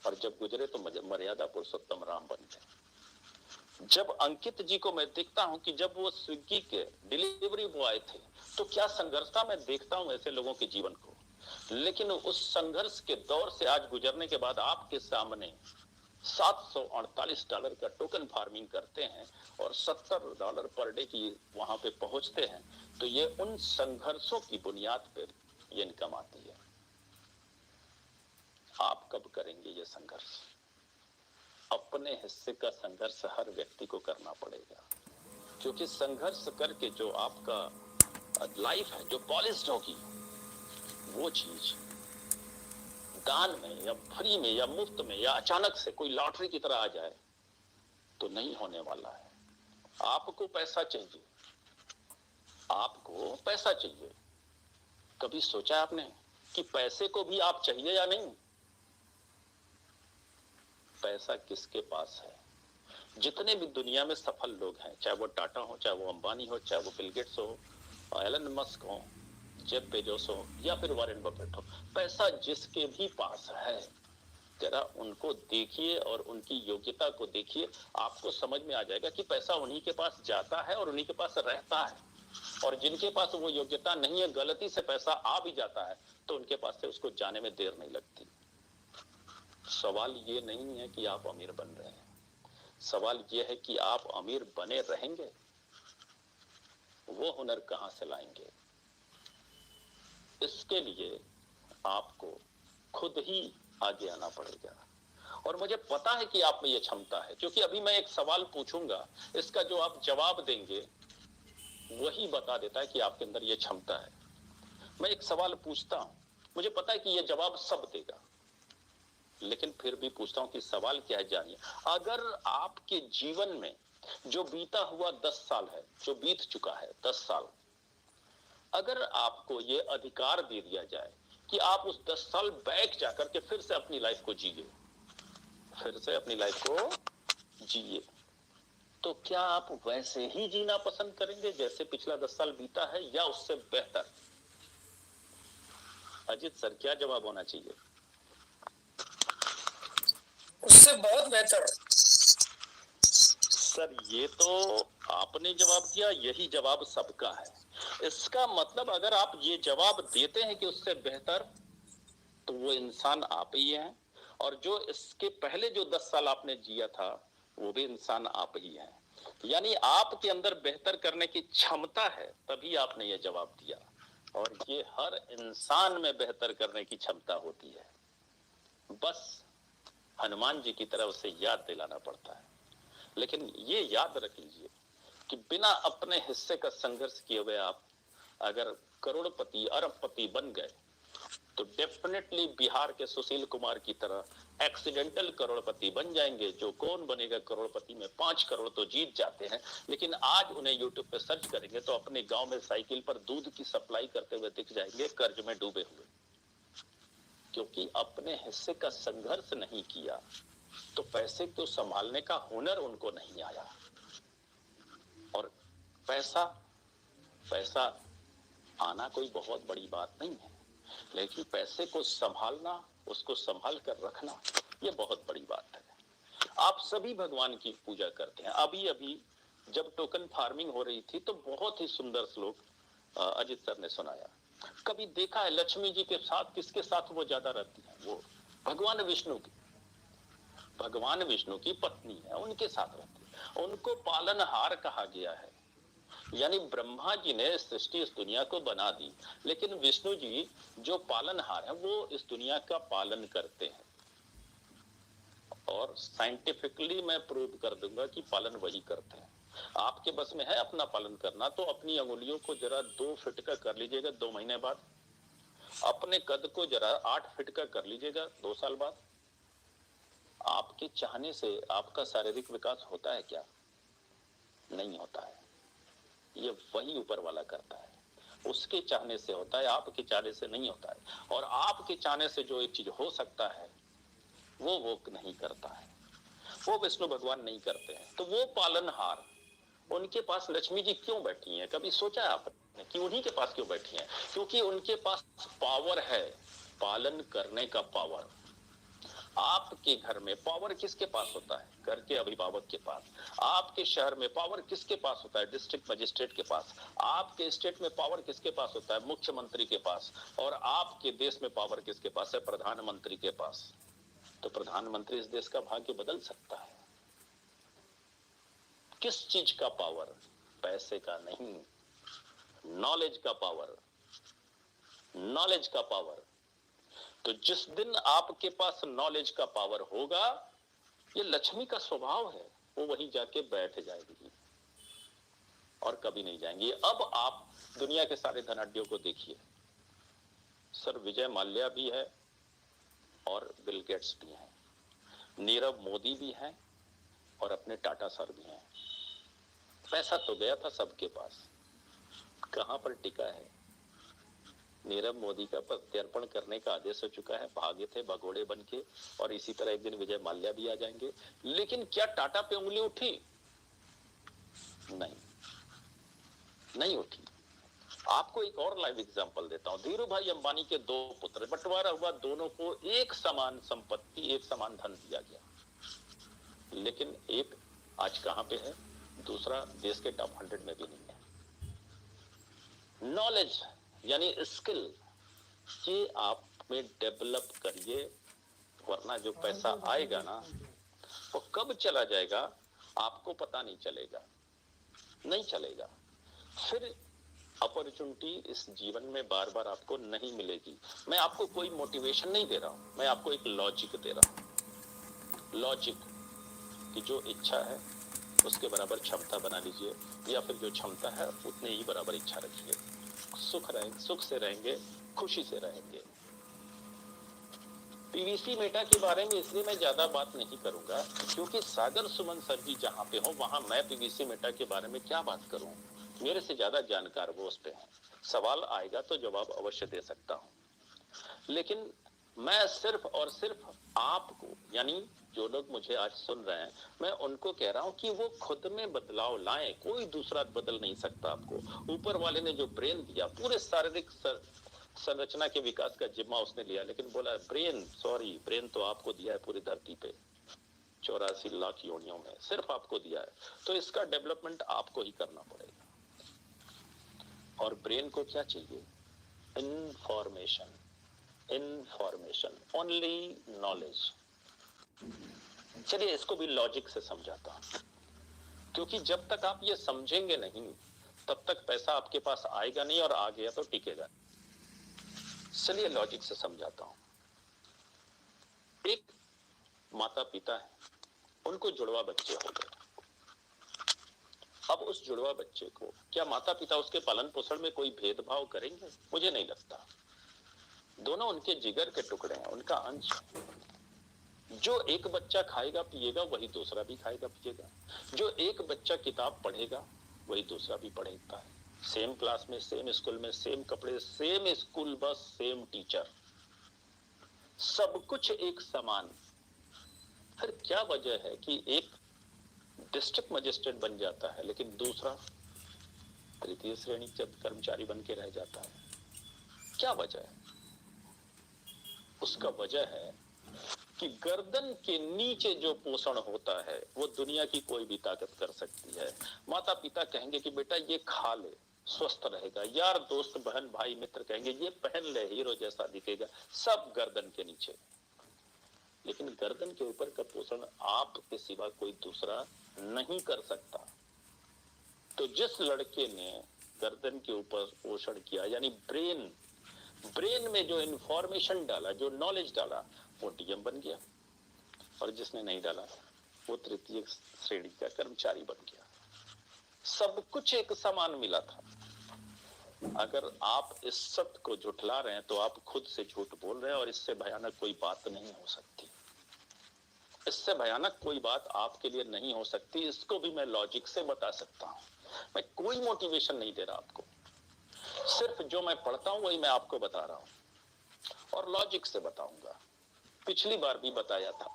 और जब गुजरे तो मर्यादा पुरुषोत्तम राम बन गए। जब अंकित जी को मैं देखता हूं कि जब वो स्विगी के डिलीवरी बॉय थे, तो क्या संघर्ष था। मैं देखता हूं ऐसे लोगों के जीवन को, लेकिन उस संघर्ष के दौर से आज गुजरने के बाद आपके सामने $748 का टोकन फार्मिंग करते हैं और $70 पर डे की वहां पे पहुंचते हैं, तो ये उन संघर्षों की बुनियाद पर ये इनकम आती है। आप कब करेंगे ये संघर्ष? अपने हिस्से का संघर्ष हर व्यक्ति को करना पड़ेगा, क्योंकि संघर्ष करके जो आपका लाइफ है जो पॉलिश्ड होगी, वो चीज दान में या फ्री में या मुफ्त में या अचानक से कोई लॉटरी की तरह आ जाए तो नहीं होने वाला है। आपको पैसा चाहिए, आपको पैसा चाहिए। कभी सोचा आपने कि पैसे को भी आप चाहिए या नहीं? पैसा किसके पास है? जितने भी दुनिया में सफल लोग हैं, चाहे वो टाटा हो, चाहे वो अंबानी हो, चाहे वो बिल गेट्स हो, एलन मस्क हो, जेफ बेजोस हो, या फिर वॉरेन बफेट हो, पैसा जिसके भी पास है, जरा उनको देखिए और उनकी योग्यता को देखिए, आपको समझ में आ जाएगा कि पैसा उन्हीं के पास जाता है और उन्हीं के पास रहता है। और जिनके पास वो योग्यता नहीं है, गलती से पैसा आ भी जाता है, तो उनके पास से उसको जाने में देर नहीं लगती। सवाल ये नहीं है कि आप अमीर बन रहे हैं, सवाल ये है कि आप अमीर बने रहेंगे। वो हुनर कहां से लाएंगे? इसके लिए आपको खुद ही आगे आना पड़ेगा। और मुझे पता है कि आप में ये क्षमता है, क्योंकि अभी मैं एक सवाल पूछूंगा, इसका जो आप जवाब देंगे वही बता देता है कि आपके अंदर ये क्षमता है। मैं एक सवाल पूछता हूं, मुझे पता है कि ये जवाब सब देगा, लेकिन फिर भी पूछता हूं कि सवाल क्या है, जानिए। अगर आपके जीवन में जो बीता हुआ 10 साल है, जो बीत चुका है 10 साल, अगर आपको ये अधिकार दे दिया जाए कि आप उस 10 साल बैक जाकर के फिर से अपनी लाइफ को जिए, फिर से अपनी लाइफ को जिए, तो क्या आप वैसे ही जीना पसंद करेंगे जैसे पिछला 10 साल बीता है, या उससे बेहतर? अजीत सर, क्या जवाब होना चाहिए? उससे बहुत बेहतर। सर, ये तो आपने जवाब दिया, यही जवाब सबका है। इसका मतलब अगर आप ये जवाब देते हैं कि उससे बेहतर, तो वो इंसान आप ही हैं, और जो इसके पहले जो 10 साल आपने जिया था वो भी इंसान आप ही हैं। यानी आपके अंदर बेहतर करने की क्षमता है, तभी आपने ये जवाब दिया। और ये हर इंसान में बेहतर करने की क्षमता होती है, बस हनुमान जी की तरह उसे याद दिलाना पड़ता है। लेकिन ये याद रख लीजिए कि बिना अपने हिस्से का संघर्ष किए हुए आप अगर करोड़पति अरबपति बन गए, तो डेफिनेटली बिहार के सुशील कुमार की तरह एक्सीडेंटल करोड़पति बन जाएंगे। जो कौन बनेगा करोड़पति में 5 करोड़ तो जीत जाते हैं, लेकिन आज उन्हें यूट्यूब पे सर्च करेंगे तो अपने गांव में साइकिल पर दूध की सप्लाई करते हुए दिख जाएंगे, कर्ज में डूबे हुए, क्योंकि अपने हिस्से का संघर्ष नहीं किया। तो पैसे को संभालने का हुनर उनको नहीं आया। और पैसा पैसा आना कोई बहुत बड़ी बात नहीं है, लेकिन पैसे को संभालना, उसको संभाल कर रखना, ये बहुत बड़ी बात है। आप सभी भगवान की पूजा करते हैं। अभी अभी जब टोकन फार्मिंग हो रही थी तो बहुत ही सुंदर श्लोक अजित सर ने सुनाया। कभी देखा है लक्ष्मी जी के साथ किसके साथ वो ज्यादा रहती है? वो भगवान विष्णु की पत्नी है, उनके साथ रहती है। उनको पालनहार कहा गया है। यानी ब्रह्मा जी ने सृष्टि इस दुनिया को बना दी, लेकिन विष्णु जी जो पालनहार है वो इस दुनिया का पालन करते हैं। और साइंटिफिकली मैं प्रूव कर दूंगा कि पालन वही करते हैं। आपके बस में है अपना पालन करना, तो अपनी अंगुलियों को जरा 2 फीट का कर लीजिएगा 2 महीने बाद। अपने कद को जरा 8 फीट का कर लीजिएगा 2 साल बाद। आपके चाहने से आपका शारीरिक विकास होता है क्या? नहीं होता है। ये वही ऊपर वाला करता है, उसके चाहने से होता है, आपके चाहने से नहीं होता है। और आपके चाहने से जो एक चीज हो सकता है वो नहीं करता है, वो विष्णु भगवान नहीं करते हैं। तो वो पालनहार, उनके पास लक्ष्मी जी क्यों बैठी हैं? कभी सोचा है आपने कि उन्हीं के पास क्यों बैठी हैं? क्योंकि उनके पास पावर है, पालन करने का पावर। आपके घर में पावर किसके पास होता है? घर के अभिभावक के पास। आपके शहर में पावर किसके पास होता है? डिस्ट्रिक्ट मजिस्ट्रेट के पास। आपके स्टेट में पावर किसके पास होता है? मुख्यमंत्री के पास। और आपके देश में पावर किसके पास है? प्रधानमंत्री के पास। तो प्रधानमंत्री इस देश का भाग्य बदल सकता है। किस चीज का पावर? पैसे का नहीं, नॉलेज का पावर। नॉलेज का पावर। तो जिस दिन आपके पास नॉलेज का पावर होगा, ये लक्ष्मी का स्वभाव है, वो वहीं जाके बैठ जाएगी और कभी नहीं जाएंगी। अब आप दुनिया के सारे धनाढ्यों को देखिए, सर विजय माल्या भी है और बिल गेट्स भी हैं, नीरव मोदी भी हैं और अपने टाटा सर भी हैं। पैसा तो गया था सबके पास, कहां पर टिका है? नीरव मोदी का प्रत्यर्पण करने का आदेश हो चुका है, भागे थे भगोड़े बन के, और इसी तरह एक दिन विजय माल्या भी आ जाएंगे। लेकिन क्या टाटा पे उंगली उठी? नहीं, नहीं उठी। आपको एक और लाइव एग्जांपल देता हूं। धीरू भाई अंबानी के 2 पुत्र, बंटवारा हुआ, दोनों को एक समान संपत्ति, एक समान धन दिया गया, लेकिन एक आज कहां पे है, दूसरा देश के टॉप 100 में भी नहीं है। नॉलेज यानी स्किल, ये आप में डेवलप करिए, वरना जो पैसा आएगा ना, वो कब चला जाएगा आपको पता नहीं चलेगा, नहीं चलेगा। फिर अपॉर्चुनिटी इस जीवन में बार बार आपको नहीं मिलेगी। मैं आपको कोई मोटिवेशन नहीं दे रहा हूं, मैं आपको एक लॉजिक दे रहा हूं। लॉजिक कि जो इच्छा है उसके बराबर क्षमता बना लीजिए, या फिर जो क्षमता है उतने ही बराबर इच्छा रखिए। सुख से रहेंगे, खुशी से रहेंगे। पीवीसी मेटा के बारे में इसलिए मैं ज्यादा बात नहीं करूंगा, क्योंकि सागर सुमन सर जी जहां पे हो वहां मैं पीवीसी मेटा के बारे में क्या बात करूं? मेरे से ज्यादा जानकार वो उस पे हैं। सवाल आएगा तो जवाब अवश्य दे सकता हूं। लेकिन मैं सिर्फ और सिर्फ आपको, यानी जो लोग मुझे आज सुन रहे हैं, मैं उनको कह रहा हूं कि वो खुद में बदलाव लाएं। कोई दूसरा बदल नहीं सकता आपको। ऊपर वाले ने जो ब्रेन दिया, पूरे शारीरिक संरचना के विकास का जिम्मा उसने लिया, लेकिन बोला ब्रेन तो आपको दिया है पूरी धरती पे 84 लाख योनियों में, सिर्फ आपको दिया है, तो इसका डेवलपमेंट आपको ही करना पड़ेगा। और ब्रेन को क्या चाहिए? Information, only knowledge. चलिए इसको भी लॉजिक से समझाता हूं, क्योंकि जब तक आप ये समझेंगे नहीं तब तक पैसा आपके पास आएगा नहीं, और आ गया तो टिकेगा। चलिए लॉजिक से समझाता हूं। एक माता पिता है, उनको जुड़वा बच्चे हो गए। अब उस जुड़वा बच्चे को क्या माता पिता उसके पालन पोषण में कोई भेदभाव करेंगे? मुझे नहीं लगता। दोनों उनके जिगर के टुकड़े हैं, उनका अंश है। जो एक बच्चा खाएगा पिएगा वही दूसरा भी खाएगा पिएगा। जो एक बच्चा किताब पढ़ेगा वही दूसरा भी पढ़ेगा। सेम क्लास में, सेम स्कूल में, सेम कपड़े, same school bus, same teacher, सब कुछ एक समान। फिर क्या वजह है कि एक डिस्ट्रिक्ट मजिस्ट्रेट बन जाता है लेकिन दूसरा तृतीय श्रेणी कर्मचारी बन के रह जाता है? क्या वजह है? उसका वजह है कि गर्दन के नीचे जो पोषण होता है वो दुनिया की कोई भी ताकत कर सकती है। माता पिता कहेंगे कि बेटा ये खा ले, स्वस्थ रहेगा। यार दोस्त बहन भाई मित्र कहेंगे ये पहन ले, हीरो जैसा दिखेगा। सब गर्दन के नीचे। लेकिन गर्दन के ऊपर का पोषण आपके सिवा कोई दूसरा नहीं कर सकता। तो जिस लड़के ने गर्दन के ऊपर पोषण किया, यानी ब्रेन में जो इंफॉर्मेशन डाला, जो नॉलेज डाला, वो डीएम बन गया। और जिसने नहीं डाला वो तृतीय श्रेणी का कर्मचारी बन गया। सब कुछ एक समान मिला था। अगर आप इस सत्य को झुठला रहे हैं तो आप खुद से झूठ बोल रहे हैं, और इससे भयानक कोई बात नहीं हो सकती। इससे भयानक कोई बात आपके लिए नहीं हो सकती। इसको भी मैं लॉजिक से बता सकता हूं। मैं कोई मोटिवेशन नहीं दे रहा आपको, सिर्फ जो मैं पढ़ता हूं वही मैं आपको बता रहा हूं, और लॉजिक से बताऊंगा। पिछली बार भी बताया था।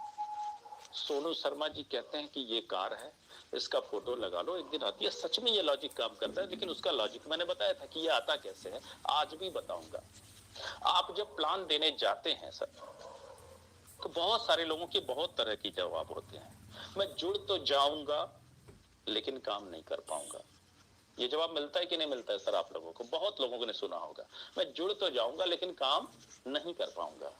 सोनू शर्मा जी कहते हैं कि ये कार है, इसका फोटो लगा लो, एक दिन आती है। सच में ये लॉजिक काम करता है, लेकिन उसका लॉजिक मैंने बताया था कि ये आता कैसे है, आज भी बताऊंगा। आप जब प्लान देने जाते हैं सर, तो बहुत सारे लोगों के बहुत तरह की जवाब होते हैं। मैं जुड़ तो जाऊंगा लेकिन काम नहीं कर पाऊंगा। ये जवाब मिलता है कि नहीं मिलता है सर आप लोगों को? बहुत लोगों ने सुना होगा, मैं जुड़ तो जाऊंगा लेकिन काम नहीं कर पाऊंगा,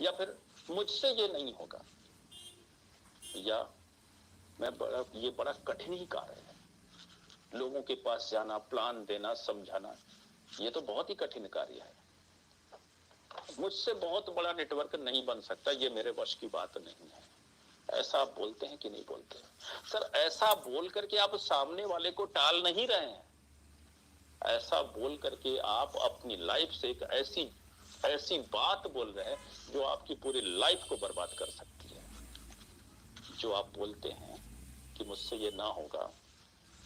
या फिर मुझसे ये नहीं होगा, या ये बड़ा कठिन ही कार्य है। लोगों के पास जाना, प्लान देना, समझाना, ये तो बहुत ही कठिन कार्य है। मुझसे बहुत बड़ा नेटवर्क नहीं बन सकता, ये मेरे वश की बात नहीं है। ऐसा आप बोलते हैं कि नहीं बोलते? सर ऐसा बोल करके आप सामने वाले को टाल नहीं रहे हैं। ऐसा बोल करके आप अपनी लाइफ से एक ऐसी बात बोल रहे हैं जो आपकी पूरी लाइफ को बर्बाद कर सकती है। जो आप बोलते हैं कि मुझसे ये ना होगा,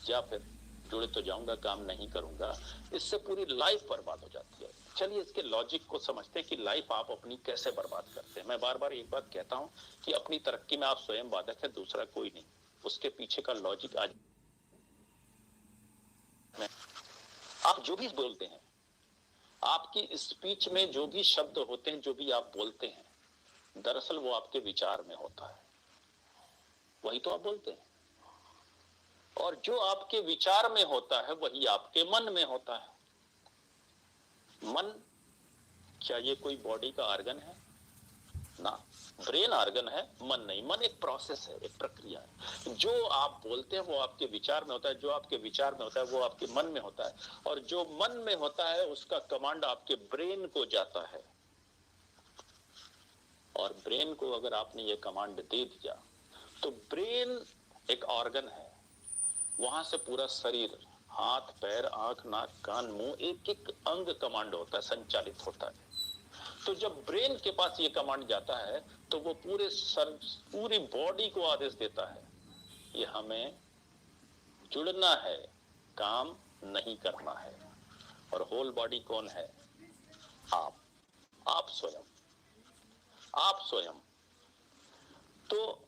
या फिर जुड़े तो जाऊंगा काम नहीं करूंगा, इससे पूरी लाइफ बर्बाद हो जाती है। चलिए इसके लॉजिक को समझते हैं कि लाइफ आप अपनी कैसे बर्बाद करते हैं। मैं बार बार एक बात कहता हूं कि अपनी तरक्की में आप स्वयं बाधक है, दूसरा कोई नहीं। उसके पीछे का लॉजिक आज आप जो भी बोलते हैं, आपकी स्पीच में जो भी शब्द होते हैं, जो भी आप बोलते हैं, दरअसल वो आपके विचार में होता है, वही तो आप बोलते हैं। और जो आपके विचार में होता है वही आपके मन में होता है। मन क्या ये कोई बॉडी का ऑर्गन है? ना, ब्रेन ऑर्गन है, मन नहीं। मन एक प्रोसेस है, एक प्रक्रिया है। जो आप बोलते हैं वो आपके विचार में होता है, जो आपके विचार में होता है वो आपके मन में होता है, और जो मन में होता है उसका कमांड आपके ब्रेन को जाता है। और ब्रेन को अगर आपने ये कमांड दे दिया तो ब्रेन एक ऑर्गन है, वहां से पूरा शरीर, हाथ पैर आंख नाक कान मुंह, एक एक अंग कमांड होता है, संचालित होता है। तो जब ब्रेन के पास ये कमांड जाता है तो वो पूरी बॉडी को आदेश देता है, ये हमें जुड़ना है, काम नहीं करना है। और होल बॉडी कौन है? आप स्वयं। आप स्वयं। तो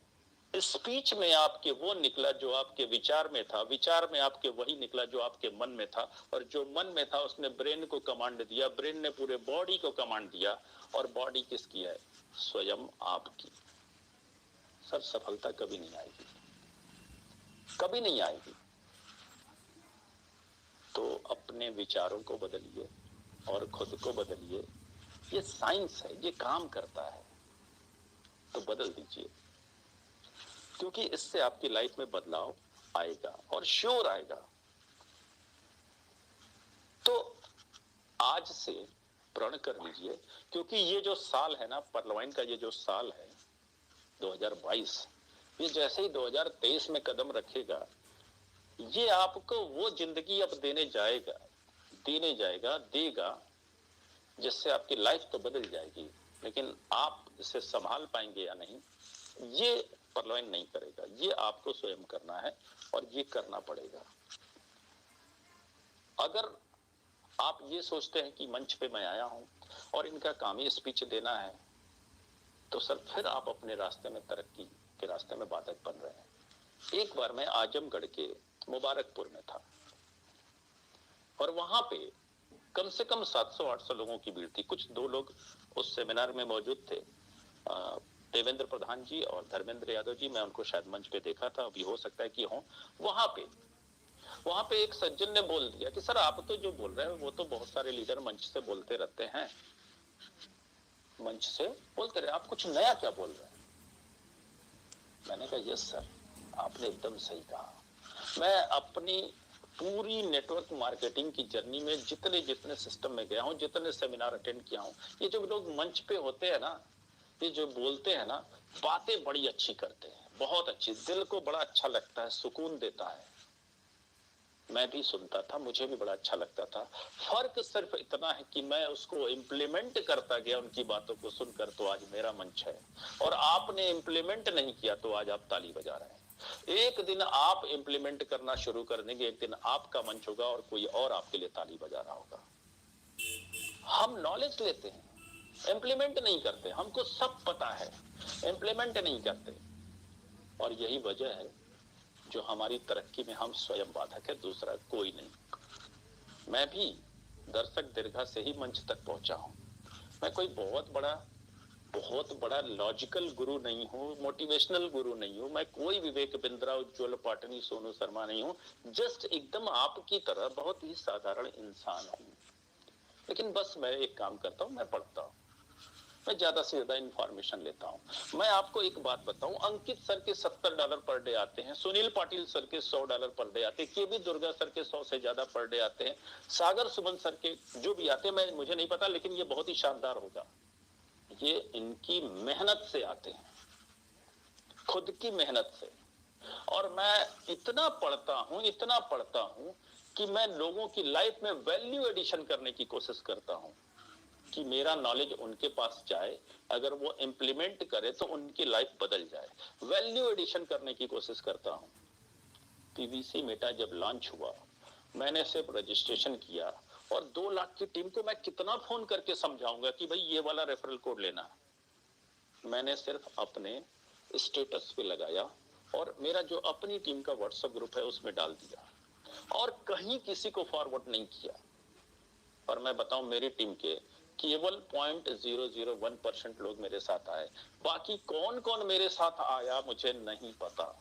स्पीच में आपके वो निकला जो आपके विचार में था, विचार में आपके वही निकला जो आपके मन में था, और जो मन में था उसने ब्रेन को कमांड दिया, ब्रेन ने पूरे बॉडी को कमांड दिया, और बॉडी किसकी है? स्वयं आपकी। सर सफलता कभी नहीं आएगी, कभी नहीं आएगी। तो अपने विचारों को बदलिए और खुद को बदलिए। ये साइंस है, ये काम करता है, तो बदल दीजिए, क्योंकि इससे आपकी लाइफ में बदलाव आएगा और श्योर आएगा। तो आज से प्रण कर लीजिए, क्योंकि ये जो साल है ना, परलवाइन का ये जो साल है 2022, ये जैसे ही 2023 में कदम रखेगा, ये आपको वो जिंदगी अब देने जाएगा, देगा, जिससे आपकी लाइफ तो बदल जाएगी, लेकिन आप इसे संभाल पाएंगे या नहीं, ये परलवाइन नहीं करेगा। ये आपको स्वयं करना है, और ये करना पड़ेगा। अगर आप ये सोचते हैं कि मंच पे मैं आया हूं और इनका काम ही स्पीच देना है, तो सर फिर आप अपने रास्ते में, तरक्की के रास्ते में बाधक बन रहे हैं। एक बार मैं आजमगढ़ के मुबारकपुर में था, और वहां पे कम से कम 700-800 लोगों की भीड़ थी। कुछ 2 लोग उस सेमिनार में मौजूद थे, देवेंद्र प्रधान जी और धर्मेंद्र यादव जी। मैं उनको शायद मंच पे देखा था, अभी हो सकता है कि हो। वहां पे एक सज्जन ने बोल दिया कि सर आप तो जो बोल रहे हैं वो तो बहुत सारे लीडर मंच से बोलते रहते हैं, मंच से बोलते रहे, आप कुछ नया क्या बोल रहे हैं? मैंने कहा यस सर, आपने एकदम सही कहा। मैं अपनी पूरी नेटवर्क मार्केटिंग की जर्नी में जितने सिस्टम में गया हूं, जितने सेमिनार अटेंड किया हूं, ये जो लोग मंच पे होते हैं ना, ये जो बोलते हैं ना, बातें बड़ी अच्छी करते हैं, बहुत अच्छी, दिल को बड़ा अच्छा लगता है, सुकून देता है। मैं भी सुनता था, मुझे भी बड़ा अच्छा लगता था। फर्क सिर्फ इतना है कि मैं उसको इम्प्लीमेंट करता गया, उनकी बातों को सुनकर, तो आज मेरा मंच है। और आपने इम्प्लीमेंट नहीं किया तो आज आप ताली बजा रहे हैं। एक दिन आप इम्प्लीमेंट करना शुरू कर देंगे, एक दिन आपका मंच होगा और कोई और आपके लिए ताली बजा रहा होगा। हम नॉलेज लेते हैं, इम्प्लीमेंट नहीं करते। हमको सब पता है, इम्प्लीमेंट नहीं करते, और यही वजह है जो हमारी तरक्की में हम स्वयं बाधक है, दूसरा कोई नहीं। मैं भी दर्शक दीर्घा से ही मंच तक पहुंचा हूं। मैं कोई बहुत बड़ा लॉजिकल गुरु नहीं हूं, मोटिवेशनल गुरु नहीं हूं, मैं कोई विवेक बिंद्रा, उज्ज्वल पाटनी, सोनू शर्मा नहीं हूं। जस्ट एकदम आपकी तरह बहुत ही साधारण इंसान हूं। लेकिन बस मैं एक काम करता हूं, मैं पढ़ता हूं, मैं ज्यादा से ज्यादा इंफॉर्मेशन लेता हूं। मैं आपको एक बात बताऊं, अंकित सर के $70 पर डे आते हैं, सुनील पाटिल सर के $100 पर डे आते हैं, केबी दुर्गा सर के 100 से ज्यादा पर डे आते हैं, सागर सुमन सर के जो भी आते हैं, मुझे नहीं पता, लेकिन ये बहुत ही शानदार होगा। ये इनकी मेहनत से आते हैं, खुद की मेहनत से। और मैं इतना पढ़ता हूं कि मैं लोगों की लाइफ में वैल्यू एडिशन करने की कोशिश करता हूं, कि मेरा नॉलेज उनके पास जाए, अगर वो इंप्लीमेंट करे तो उनकी लाइफ बदल जाए। वैल्यू एडिशन करने की कोशिश करता हूं। पीवीसी मेटा जब लॉन्च हुआ, मैंने सिर्फ रजिस्ट्रेशन किया, और 2 लाख की टीम को मैं कितना फोन करके समझाऊंगा कि भाई ये वाला रेफरल कोड लेना। मैंने सिर्फ अपने स्टेटस पे लगाया, और मेरा जो अपनी टीम का व्हाट्सएप ग्रुप है उसमें डाल दिया, और कहीं किसी को फॉरवर्ड नहीं किया। और मैं बताऊं, मेरी टीम के केवल 0.001% लोग मेरे साथ आए। बाकी कौन कौन मेरे साथ आया मुझे नहीं पता।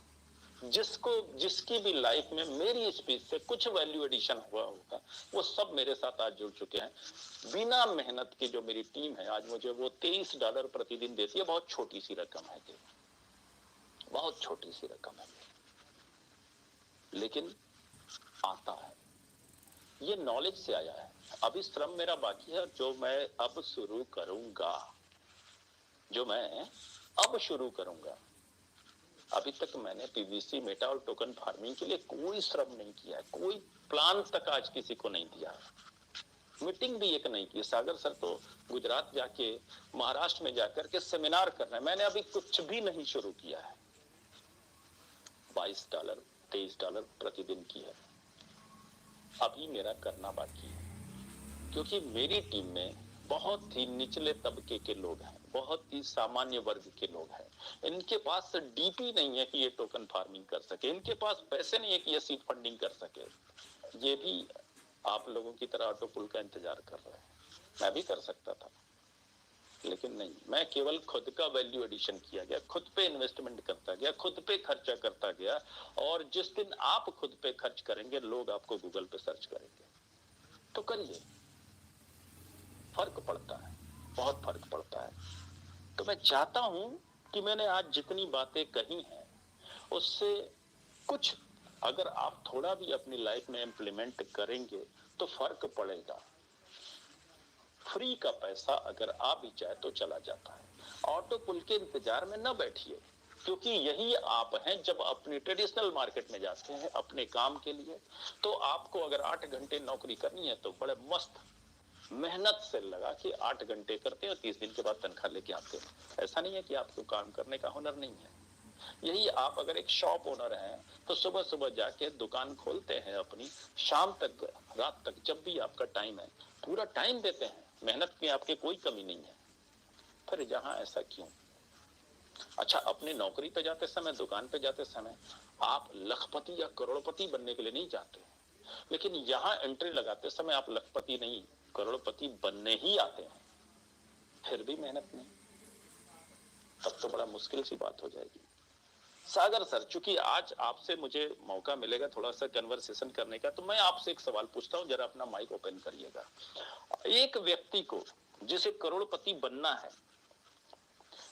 जिसकी भी लाइफ में मेरी स्पीच से कुछ वैल्यू एडिशन हुआ होगा, वो सब मेरे साथ आज जुड़ चुके हैं। बिना मेहनत के जो मेरी टीम है आज मुझे वो $23 प्रतिदिन देती है। बहुत छोटी सी रकम है, बहुत छोटी सी रकम है, लेकिन आता है। ये नॉलेज से आया है। अभी श्रम मेरा बाकी है, जो मैं अब शुरू करूंगा। अभी तक मैंने पीवीसी मेटा और टोकन फार्मिंग के लिए कोई श्रम नहीं किया है, कोई प्लान तक आज किसी को नहीं दिया, मीटिंग भी एक नहीं की। सागर सर तो गुजरात जाके, महाराष्ट्र में जाकर के सेमिनार कर रहे हैं, मैंने अभी कुछ भी नहीं शुरू किया है। $22 $23 प्रतिदिन की है, अभी मेरा करना बाकी है, क्योंकि मेरी टीम में बहुत ही निचले तबके के लोग हैं, बहुत ही सामान्य वर्ग के लोग हैं। इनके पास डीपी नहीं है कि ये टोकन फार्मिंग कर सके, इनके पास पैसे नहीं है कि ये सीड फंडिंग कर सके। ये भी आप लोगों की तरह ऑटो पुल का इंतजार कर रहे हैं। मैं भी कर सकता था, लेकिन नहीं, मैं केवल खुद का वैल्यू एडिशन किया गया, खुद पे इन्वेस्टमेंट करता गया, खुद पे खर्चा करता गया। और जिस दिन आप खुद पे खर्च करेंगे, लोग आपको गूगल पे सर्च करेंगे। तो करिए, फर्क पड़ता है, बहुत फर्क पड़ता है। तो मैं चाहता हूं कि मैंने आज जितनी बातें कही हैं उससे कुछ अगर आप थोड़ा भी अपनी लाइफ में इम्प्लीमेंट करेंगे तो फर्क पड़ेगा। फ्री का पैसा अगर आ भी जाए तो चला जाता है। ऑटो पुल के इंतजार में न बैठिए, क्योंकि यही आप हैं। जब अपनी ट्रेडिशनल मार्केट में जाते हैं अपने काम के लिए, तो आपको अगर 8 घंटे नौकरी करनी है तो बड़े मस्त मेहनत से लगा कि 8 घंटे करते हैं और 30 दिन के बाद तनख्वाह लेके आते हैं। ऐसा नहीं है कि आपको काम करने का हुनर नहीं है। यही आप अगर एक शॉप ओनर हैं तो सुबह सुबह जाके दुकान खोलते हैं अपनी, शाम तक रात तक जब भी आपका टाइम है पूरा टाइम देते हैं, मेहनत में आपके कोई कमी नहीं है। फिर जहां ऐसा क्यों? अच्छा, अपनी नौकरी पे जाते समय, दुकान पे जाते समय आप लखपति या करोड़पति बनने के लिए नहीं जाते, लेकिन यहाँ एंट्री लगाते समय आप लखपति नहीं करोड़पति बनने ही आते हैं, फिर भी मेहनत नहीं, तब तो बड़ा मुश्किल सी बात हो जाएगी। सागर सर, चूंकि आज आपसे मुझे मौका मिलेगा थोड़ा सा कन्वर्सेशन करने का, तो मैं आपसे एक सवाल पूछता हूं, जरा अपना माइक ओपन करिएगा। एक व्यक्ति को जिसे करोड़पति बनना है,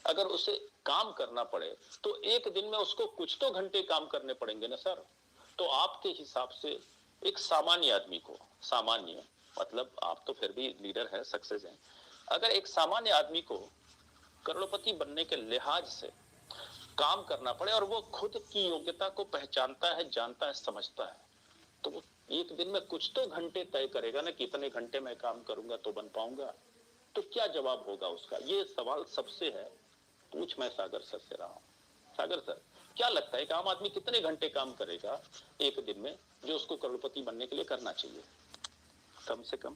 अगर उसे काम करना पड़े तो एक दिन में उसको कुछ तो घंटे काम करने पड़ेंगे ना सर। तो आपके हिसाब से एक सामान्य आदमी को, सामान्य मतलब आप तो फिर भी लीडर है, सक्सेस है, अगर एक सामान्य आदमी को करोड़पति बनने के लिहाज से काम करना पड़े और वो खुद की योग्यता को पहचानता है, जानता है, समझता है, तो वो एक दिन में कुछ तो घंटे तय करेगा ना, कितने घंटे मैं काम करूंगा तो बन पाऊंगा। तो क्या जवाब होगा उसका? ये सवाल सबसे है, पूछ मैं सागर सर से रहा हूं। सागर सर, क्या लगता है एक आम आदमी कितने घंटे काम करेगा एक दिन में, जो उसको करोड़पति बनने के लिए करना चाहिए? कम से कम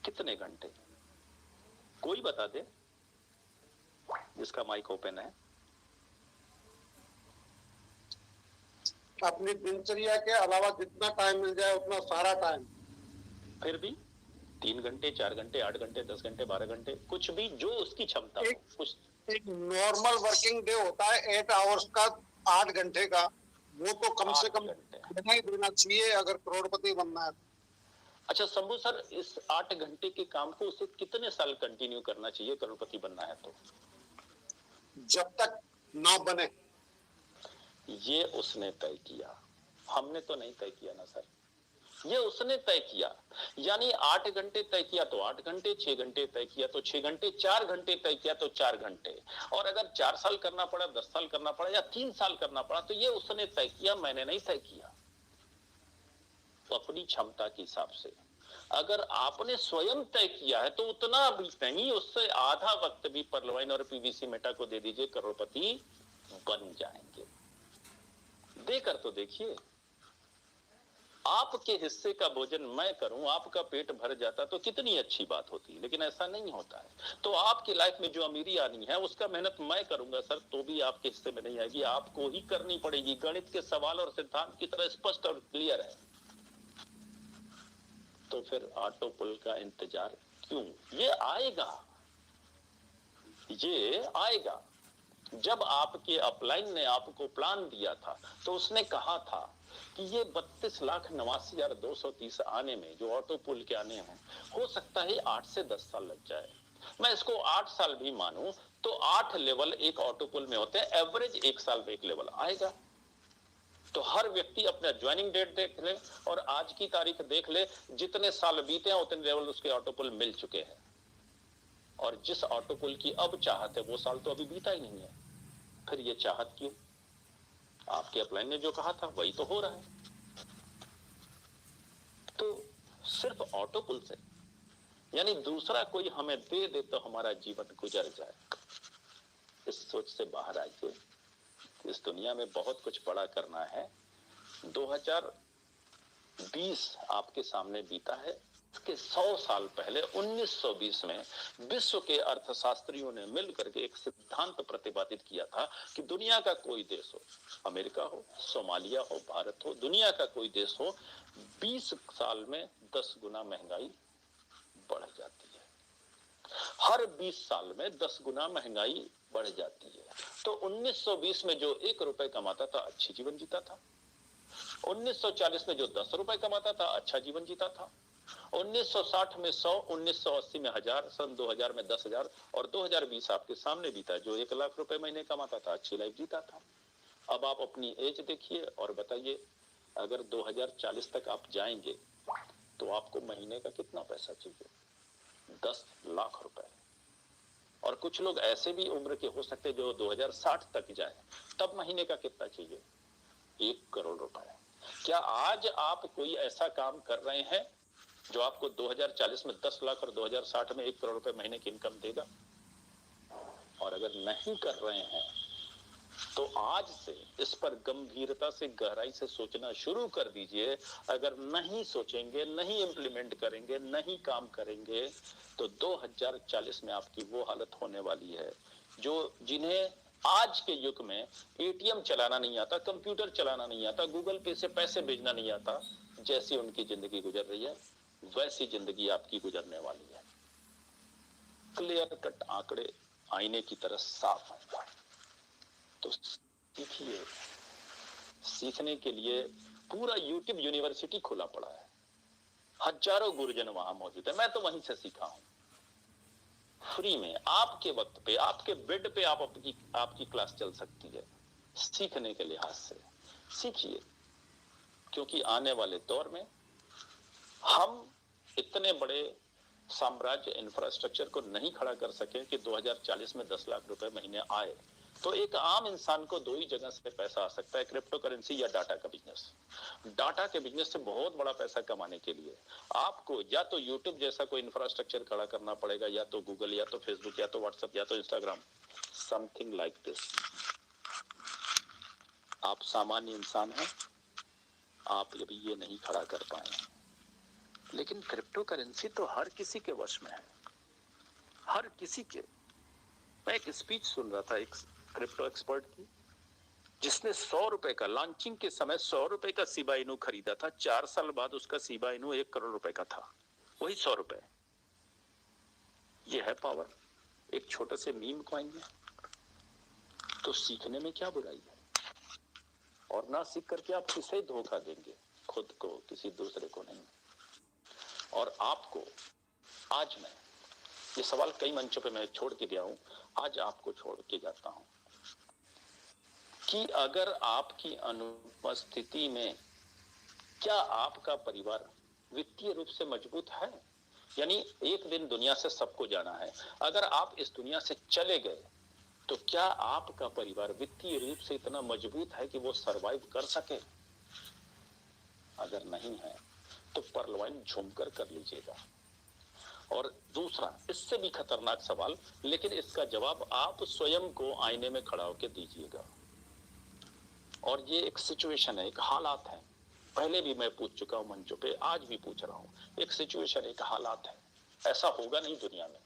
कितने घंटे? कोई बता दे जिसका माइक ओपन है। अपनी दिनचर्या के अलावा जितना टाइम मिल जाए उतना सारा टाइम। फिर भी 3 घंटे, 4 घंटे, 8 घंटे, 10 घंटे, 12 घंटे, कुछ भी जो उसकी क्षमता हो। कुछ एक नॉर्मल वर्किंग डे होता है 8 आवर्स का, 8 घंटे का, वो तो कम से कम देना ही देना चाहिए अगर करोड़पति बनना है। अच्छा शंभू सर, इस 8 घंटे के काम को उसे कितने साल कंटिन्यू करना चाहिए करोड़पति बनना है तो? जब तक ना बने। ये उसने तय किया, हमने तो नहीं तय किया ना सर, ये उसने तय किया। यानी 8 घंटे तय किया तो 8 घंटे, 6 घंटे तय किया तो 6 घंटे, 4 घंटे तय किया तो 4 घंटे। और अगर 4 साल करना पड़ा, 10 साल करना पड़ा या 3 साल करना पड़ा, तो ये उसने तय किया, मैंने नहीं तय किया। तो अपनी क्षमता के हिसाब से अगर आपने स्वयं तय किया है तो उतना भी नहीं, उससे आधा वक्त भी परलवाइन और पीवीसी मेटा को दे दीजिए, करोड़पति बन जाएंगे। देकर तो देखिए, आपके हिस्से का भोजन मैं करूं, आपका पेट भर जाता तो कितनी अच्छी बात होती, लेकिन ऐसा नहीं होता है। तो आपकी लाइफ में जो अमीरी आनी है उसका मेहनत मैं करूंगा सर, तो भी आपके हिस्से में नहीं आएगी, आपको ही करनी पड़ेगी। गणित के सवाल और सिद्धांत की तरह स्पष्ट और क्लियर है। तो फिर ऑटो पुल का इंतजार क्यों? ये आएगा, ये आएगा। जब आपके अपलाइन ने आपको प्लान दिया था तो उसने कहा था कि ये 32,89,230 आने में, जो ऑटो पुल के आने हैं, हो सकता है 8 से 10 साल लग जाए। मैं इसको 8 साल भी मानूं तो 8 लेवल एक ऑटो पुल में होते हैं, एवरेज 1 साल में एक लेवल आएगा। तो हर व्यक्ति अपना ज्वाइनिंग डेट देख ले और आज की तारीख देख ले, जितने साल बीते हैं उतने लेवल उसके ऑटो पुल मिल चुके हैं। और जिस ऑटो पुल की अब चाहत है वो साल तो अभी बीता ही नहीं है, फिर ये चाहत क्यों? आपके अपलाइन ने जो कहा था वही तो हो रहा है। तो सिर्फ ऑटो पुल से, यानी दूसरा कोई हमें दे दे तो हमारा जीवन गुजर जाए, इस सोच से बाहर आइए। इस दुनिया में बहुत कुछ बड़ा करना है। 2020 आपके सामने बीता है, के 100 साल पहले 1920 में विश्व के अर्थशास्त्रियों ने मिलकर के एक सिद्धांत प्रतिपादित किया था कि दुनिया का कोई देश हो, अमेरिका हो, सोमालिया हो, भारत हो, दुनिया का कोई देश हो, 20 साल में 10 गुना महंगाई बढ़ जाती है। हर 20 साल में 10 गुना महंगाई बढ़ जाती है। तो 1920 में जो 1 रुपए कमाता था अच्छी जीवन जीता था, 1940 में जो 10 रुपए कमाता था अच्छा जीवन जीता था, 1960 में 100, 1980 में 1000, सन 2000 में 10,000 और 2020 आपके सामने बीता जो 1 लाख रुपए महीने कमाता था अच्छी लाइफ जीता था। अब आप अपनी एज देखिए और बताइए, अगर 2040 तक आप जाएंगे तो आपको महीने का कितना पैसा चाहिए? 10 लाख रुपए। और कुछ लोग ऐसे भी उम्र के हो सकते जो 2060 तक जाए, तब महीने का कितना चाहिए? 1 करोड़ रुपए। क्या आज आप कोई ऐसा काम कर रहे हैं जो आपको 2040 में 10 लाख और 2060 में 1 करोड़ रुपए महीने की इनकम देगा? और अगर नहीं कर रहे हैं तो आज से इस पर गंभीरता से, गहराई से सोचना शुरू कर दीजिए। अगर नहीं सोचेंगे, नहीं इंप्लीमेंट करेंगे, नहीं काम करेंगे तो 2040 में आपकी वो हालत होने वाली है जो जिन्हें आज के युग में एटीएम चलाना नहीं आता, कंप्यूटर चलाना नहीं आता, गूगल पे से पैसे भेजना नहीं आता, जैसी उनकी जिंदगी गुजर रही है वैसी जिंदगी आपकी गुजरने वाली है। क्लियर कट आंकड़े आईने की तरह साफ है। तो सीखिए। सीखने के लिए पूरा यूट्यूब यूनिवर्सिटी खुला पड़ा है, हजारों गुरुजन वहां मौजूद है। मैं तो वहीं से सीखा हूं, फ्री में, आपके वक्त पे, आपके बेड पे आपकी क्लास चल सकती है। सीखने के लिहाज से सीखिए, क्योंकि आने वाले दौर में हम इतने बड़े साम्राज्य, इंफ्रास्ट्रक्चर को नहीं खड़ा कर सके कि 2040 में 10 लाख रुपए महीने आए। तो एक आम इंसान को 2 ही जगह से पैसा आ सकता है, क्रिप्टो करेंसी या डाटा का बिजनेस। डाटा के बिजनेस से बहुत बड़ा पैसा कमाने के लिए आपको या तो यूट्यूब जैसा कोई इंफ्रास्ट्रक्चर खड़ा करना पड़ेगा, या तो गूगल, या तो फेसबुक, या तो व्हाट्सएप, या तो इंस्टाग्राम, समथिंग लाइक दिस। आप सामान्य इंसान हैं, आप अभी ये नहीं खड़ा कर पाए। लेकिन क्रिप्टो करेंसी तो हर किसी के वश में है, हर किसी के। मैं एक स्पीच सुन रहा था एक क्रिप्टो एक्सपर्ट की, जिसने 100 रुपए का, लॉन्चिंग के समय 100 रुपए का शिबा इनू खरीदा था। 4 साल बाद उसका शिबा इनू 1 करोड़ रुपए का था, वही 100 रुपए। ये है पावर एक छोटे से मीम कॉइन में। तो सीखने में क्या बुराई है? और ना सीख करके आप किसे धोखा देंगे? खुद को, किसी दूसरे को नहीं। और आपको आज मैं ये सवाल कई मंचों पे मैं छोड़ के गया हूं, आज आपको छोड़ के जाता हूं कि अगर आपकी अनुपस्थिति में क्या आपका परिवार वित्तीय रूप से मजबूत है? यानी एक दिन दुनिया से सबको जाना है, अगर आप इस दुनिया से चले गए तो क्या आपका परिवार वित्तीय रूप से इतना मजबूत है कि वो सरवाइव कर सके? अगर नहीं है तो परलवाइन झूमकर कर लीजिएगा। और दूसरा, इससे भी खतरनाक सवाल, लेकिन इसका जवाब आप स्वयं को आईने में खड़ा होकर दीजिएगा। और ये एक सिचुएशन है, एक हालात है, पहले भी मैं पूछ चुका हूं मंचों पे, आज भी पूछ रहा हूं। एक सिचुएशन, एक हालात है, ऐसा होगा नहीं दुनिया में,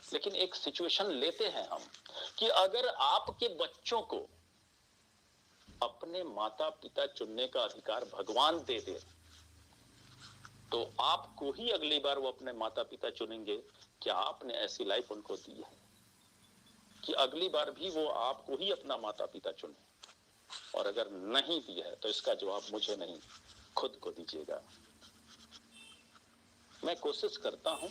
लेकिन एक सिचुएशन लेते हैं हम कि अगर आपके बच्चों को अपने माता पिता चुनने का अधिकार भगवान दे दे, तो आपको ही अगली बार वो अपने माता पिता चुनेंगे। क्या आपने ऐसी लाइफ उनको दी है कि अगली बार भी वो आपको ही अपना माता पिता चुने? और अगर नहीं दी है तो इसका जवाब मुझे नहीं, खुद को दीजिएगा। मैं कोशिश करता हूं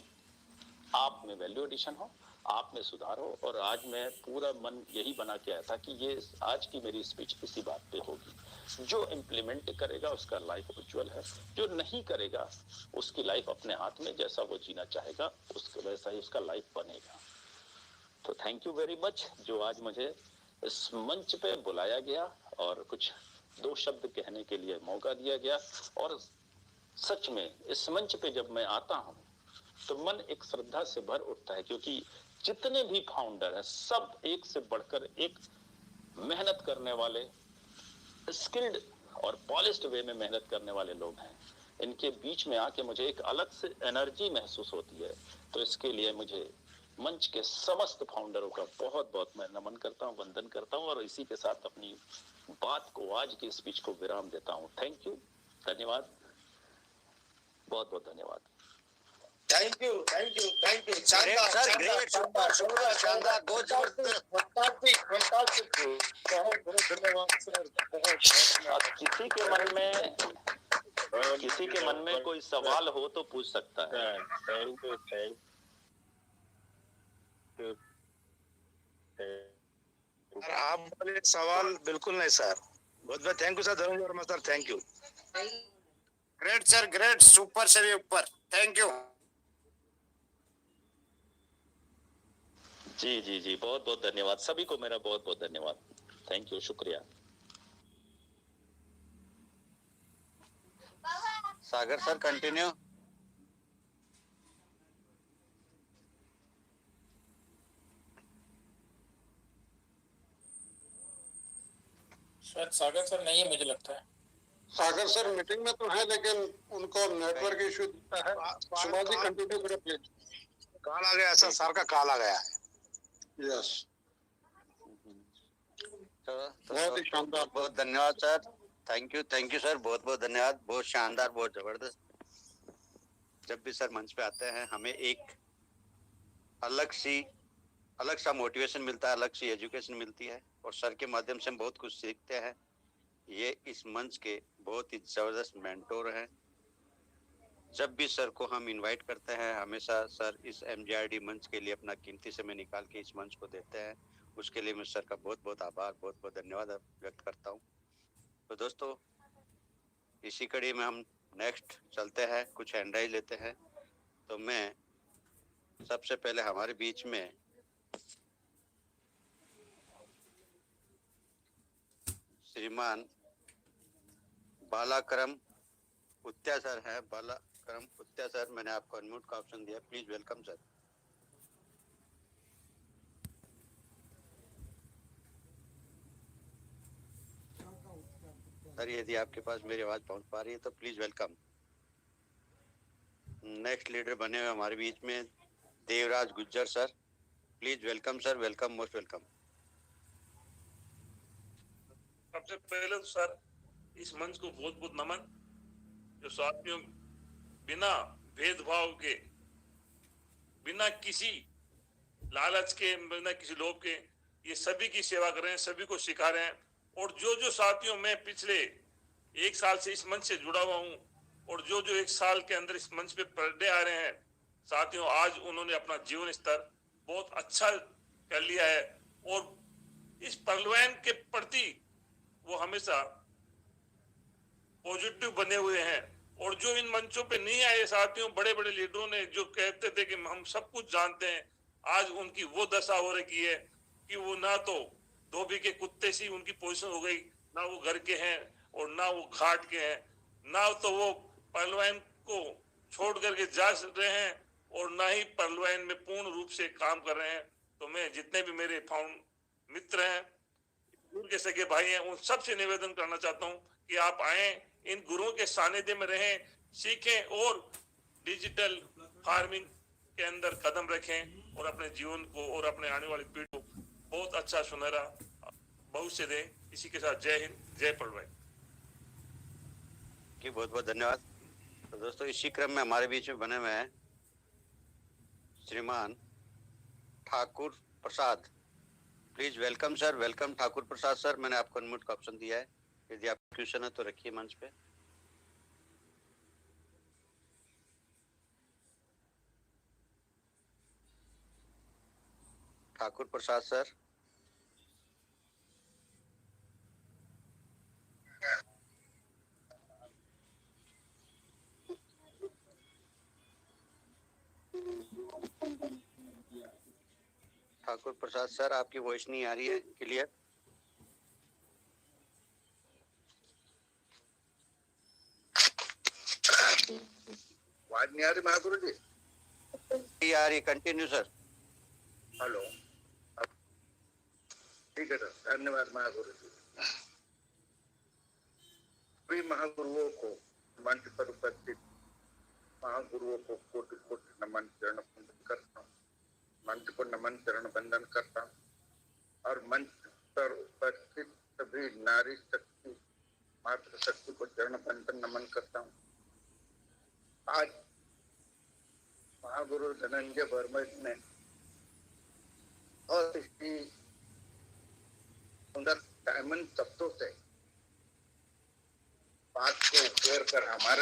आप में वैल्यू एडिशन हो, आप में सुधार हो। और आज मैं पूरा मन यही बना के आया था कि ये आज की मेरी स्पीच इसी बात पे होगी। जो इम्प्लीमेंट करेगा उसका लाइफ उज्जवल है, जो नहीं करेगा उसकी लाइफ अपने हाथ में, जैसा वो जीना चाहेगा उसका वैसा ही उसका लाइफ बनेगा। तो थैंक यू वेरी मच जो आज मुझे इस मंच पे बुलाया गया और कुछ 2 शब्द कहने के लिए मौका दिया गया। और सच में इस मंच पे जब मैं आता हूं तो मन एक श्रद्धा से भर उठता है, क्योंकि जितने भी फाउंडर हैं सब एक से बढ़कर एक मेहनत करने वाले, स्किल्ड और पॉलिश्ड वे में मेहनत करने वाले लोग हैं। इनके बीच में आके मुझे एक अलग से एनर्जी महसूस होती है। तो इसके लिए मुझे मंच के समस्त फाउंडरों का बहुत बहुत मैं नमन करता हूँ, वंदन करता हूँ और इसी के साथ अपनी बात को, आज की स्पीच को विराम देता हूँ। थैंक यू, धन्यवाद, बहुत बहुत धन्यवाद। Thank you, thank you, thank you. Great sir, great, super, super, शानदार, बहुत जबरदस्त, फैंटास्टिक, फैंटास्टिक। बहुत बहुत धन्यवाद सर, अब किसी के मन में कोई सवाल हो तो पूछ सकता है। Thank you, thank you. Sir आप बोले सवाल बिल्कुल नहीं सर। बहुत बहुत thank you sir, Dharmendra Verma sir, thank you. Great sir, great, super से भी ऊपर, थैंक यू। जी जी जी, बहुत बहुत धन्यवाद सभी को, मेरा बहुत बहुत धन्यवाद। थैंक यू, शुक्रिया। सागर सर कंटिन्यू। शायद सागर सर नहीं है, मुझे लगता है। सागर सर मीटिंग में तो है, लेकिन उनको नेटवर्क इश्यू दिखता है। शिवाजी कंटिन्यू करें प्लीज। कॉल आ गया सर, सर का कॉल आ गया। यस, बहुत ही शानदार, बहुत धन्यवाद सर, थैंक यू सर, बहुत बहुत धन्यवाद, बहुत शानदार, बहुत जबरदस्त। जब भी सर मंच पे आते हैं हमें एक अलग सा मोटिवेशन मिलता है, अलग सी एजुकेशन मिलती है और सर के माध्यम से हम बहुत कुछ सीखते हैं। ये इस मंच के बहुत ही जबरदस्त मेंटोर हैं। जब भी सर को हम इनवाइट करते हैं हमेशा सर इस MGRD मंच के लिए अपना कीमती समय निकाल के इस मंच को देते हैं। उसके लिए मैं सर का बहुत बहुत आभार, बहुत बहुत धन्यवाद व्यक्त करता हूँ। तो दोस्तों इसी कड़ी में हम नेक्स्ट चलते हैं, कुछ हैंडराइज लेते हैं। तो मैं सबसे पहले हमारे बीच में श्रीमान बालाकरम उत्या सर है। बालाकरम उत्या सर, मैंने आपको अनम्यूट का ऑप्शन दिया, प्लीज वेलकम सर। सर यदि आपके पास मेरी आवाज पहुंच पा रही है तो प्लीज वेलकम। नेक्स्ट लीडर बने हुए हमारे बीच में Devraj Gujjar sir, please welcome sir, welcome, most welcome. सबसे पहले तो सर इस मंच को बहुत बहुत नमन, जो साथियों बिना भेदभाव के, बिना किसी लालच के, बिना किसी लोभ के ये सभी की सेवा कर रहे हैं, सभी को सिखा रहे हैं। और जो साथियों मैं पिछले 1 साल से इस मंच से जुड़ा हुआ हूँ और जो 1 साल के अंदर इस मंच पे पर डे आ रहे हैं साथियों, आज उन्होंने अपना जीवन स्तर बहुत अच्छा कर लिया है और इस पर्यावरण के प्रति वो हमेशा पॉजिटिव बने हुए हैं। और जो इन मंचों पे नहीं आए साथियों, बड़े बड़े लीडरों ने जो कहते थे कि हम सब कुछ जानते हैं, आज उनकी वो दशा हो रखी है कि वो ना तो धोबी के कुत्ते सी उनकी पोजीशन हो गई, ना वो घर के हैं और ना वो घाट के हैं, ना तो वो पहलवान को छोड़ करके जा रहे हैं और ना ही पहलवान में पूर्ण रूप से काम कर रहे हैं। तो मैं जितने भी मेरे फाउंड मित्र हैं, दूर के सगे भाई हैं, उन सबसे निवेदन करना चाहता हूं कि आप आए, इन गुरुओं के सानिध्य में रहें, सीखें और डिजिटल फार्मिंग के अंदर कदम रखें और अपने जीवन को और अपने आने वाली पीढ़ी को बहुत अच्छा सुनहरा भविष्य दें। इसी के साथ जय हिंद, जय पलवाई की बहुत बहुत धन्यवाद। तो दोस्तों इसी क्रम में हमारे बीच में बने हुए हैं श्रीमान Thakur Prasad, please welcome sir, welcome Thakur Prasad sir. मैंने आपको अनम्यूट का ऑप्शन दिया है, यदि आप क्वेश्चन है तो रखिए मंच पे। ठाकुर प्रसाद सर। ठाकुर प्रसाद सर आपकी वॉइस नहीं आ रही है क्लियर। आवाज नहीं आ रही महागुरु जी? आ रही, कंटिन्यू सर। हेलो, ठीक है सर, धन्यवाद महागुरु जी। सभी महागुरुओं को मंच पर उपस्थित महागुरुओं को कोटि कोटि नमन चरण वंदन करता हूँ। मंच को नमन चरण वंदन करता हूँ और मंच पर उपस्थित सभी नारी शक्ति मातृ शक्ति को चरण वंदन नमन करता हूँ। आज महागुरु धनंजय वर्मा ने और इसकी सुंदर डायमंड शब्दों से बात को उकेर कर हमारे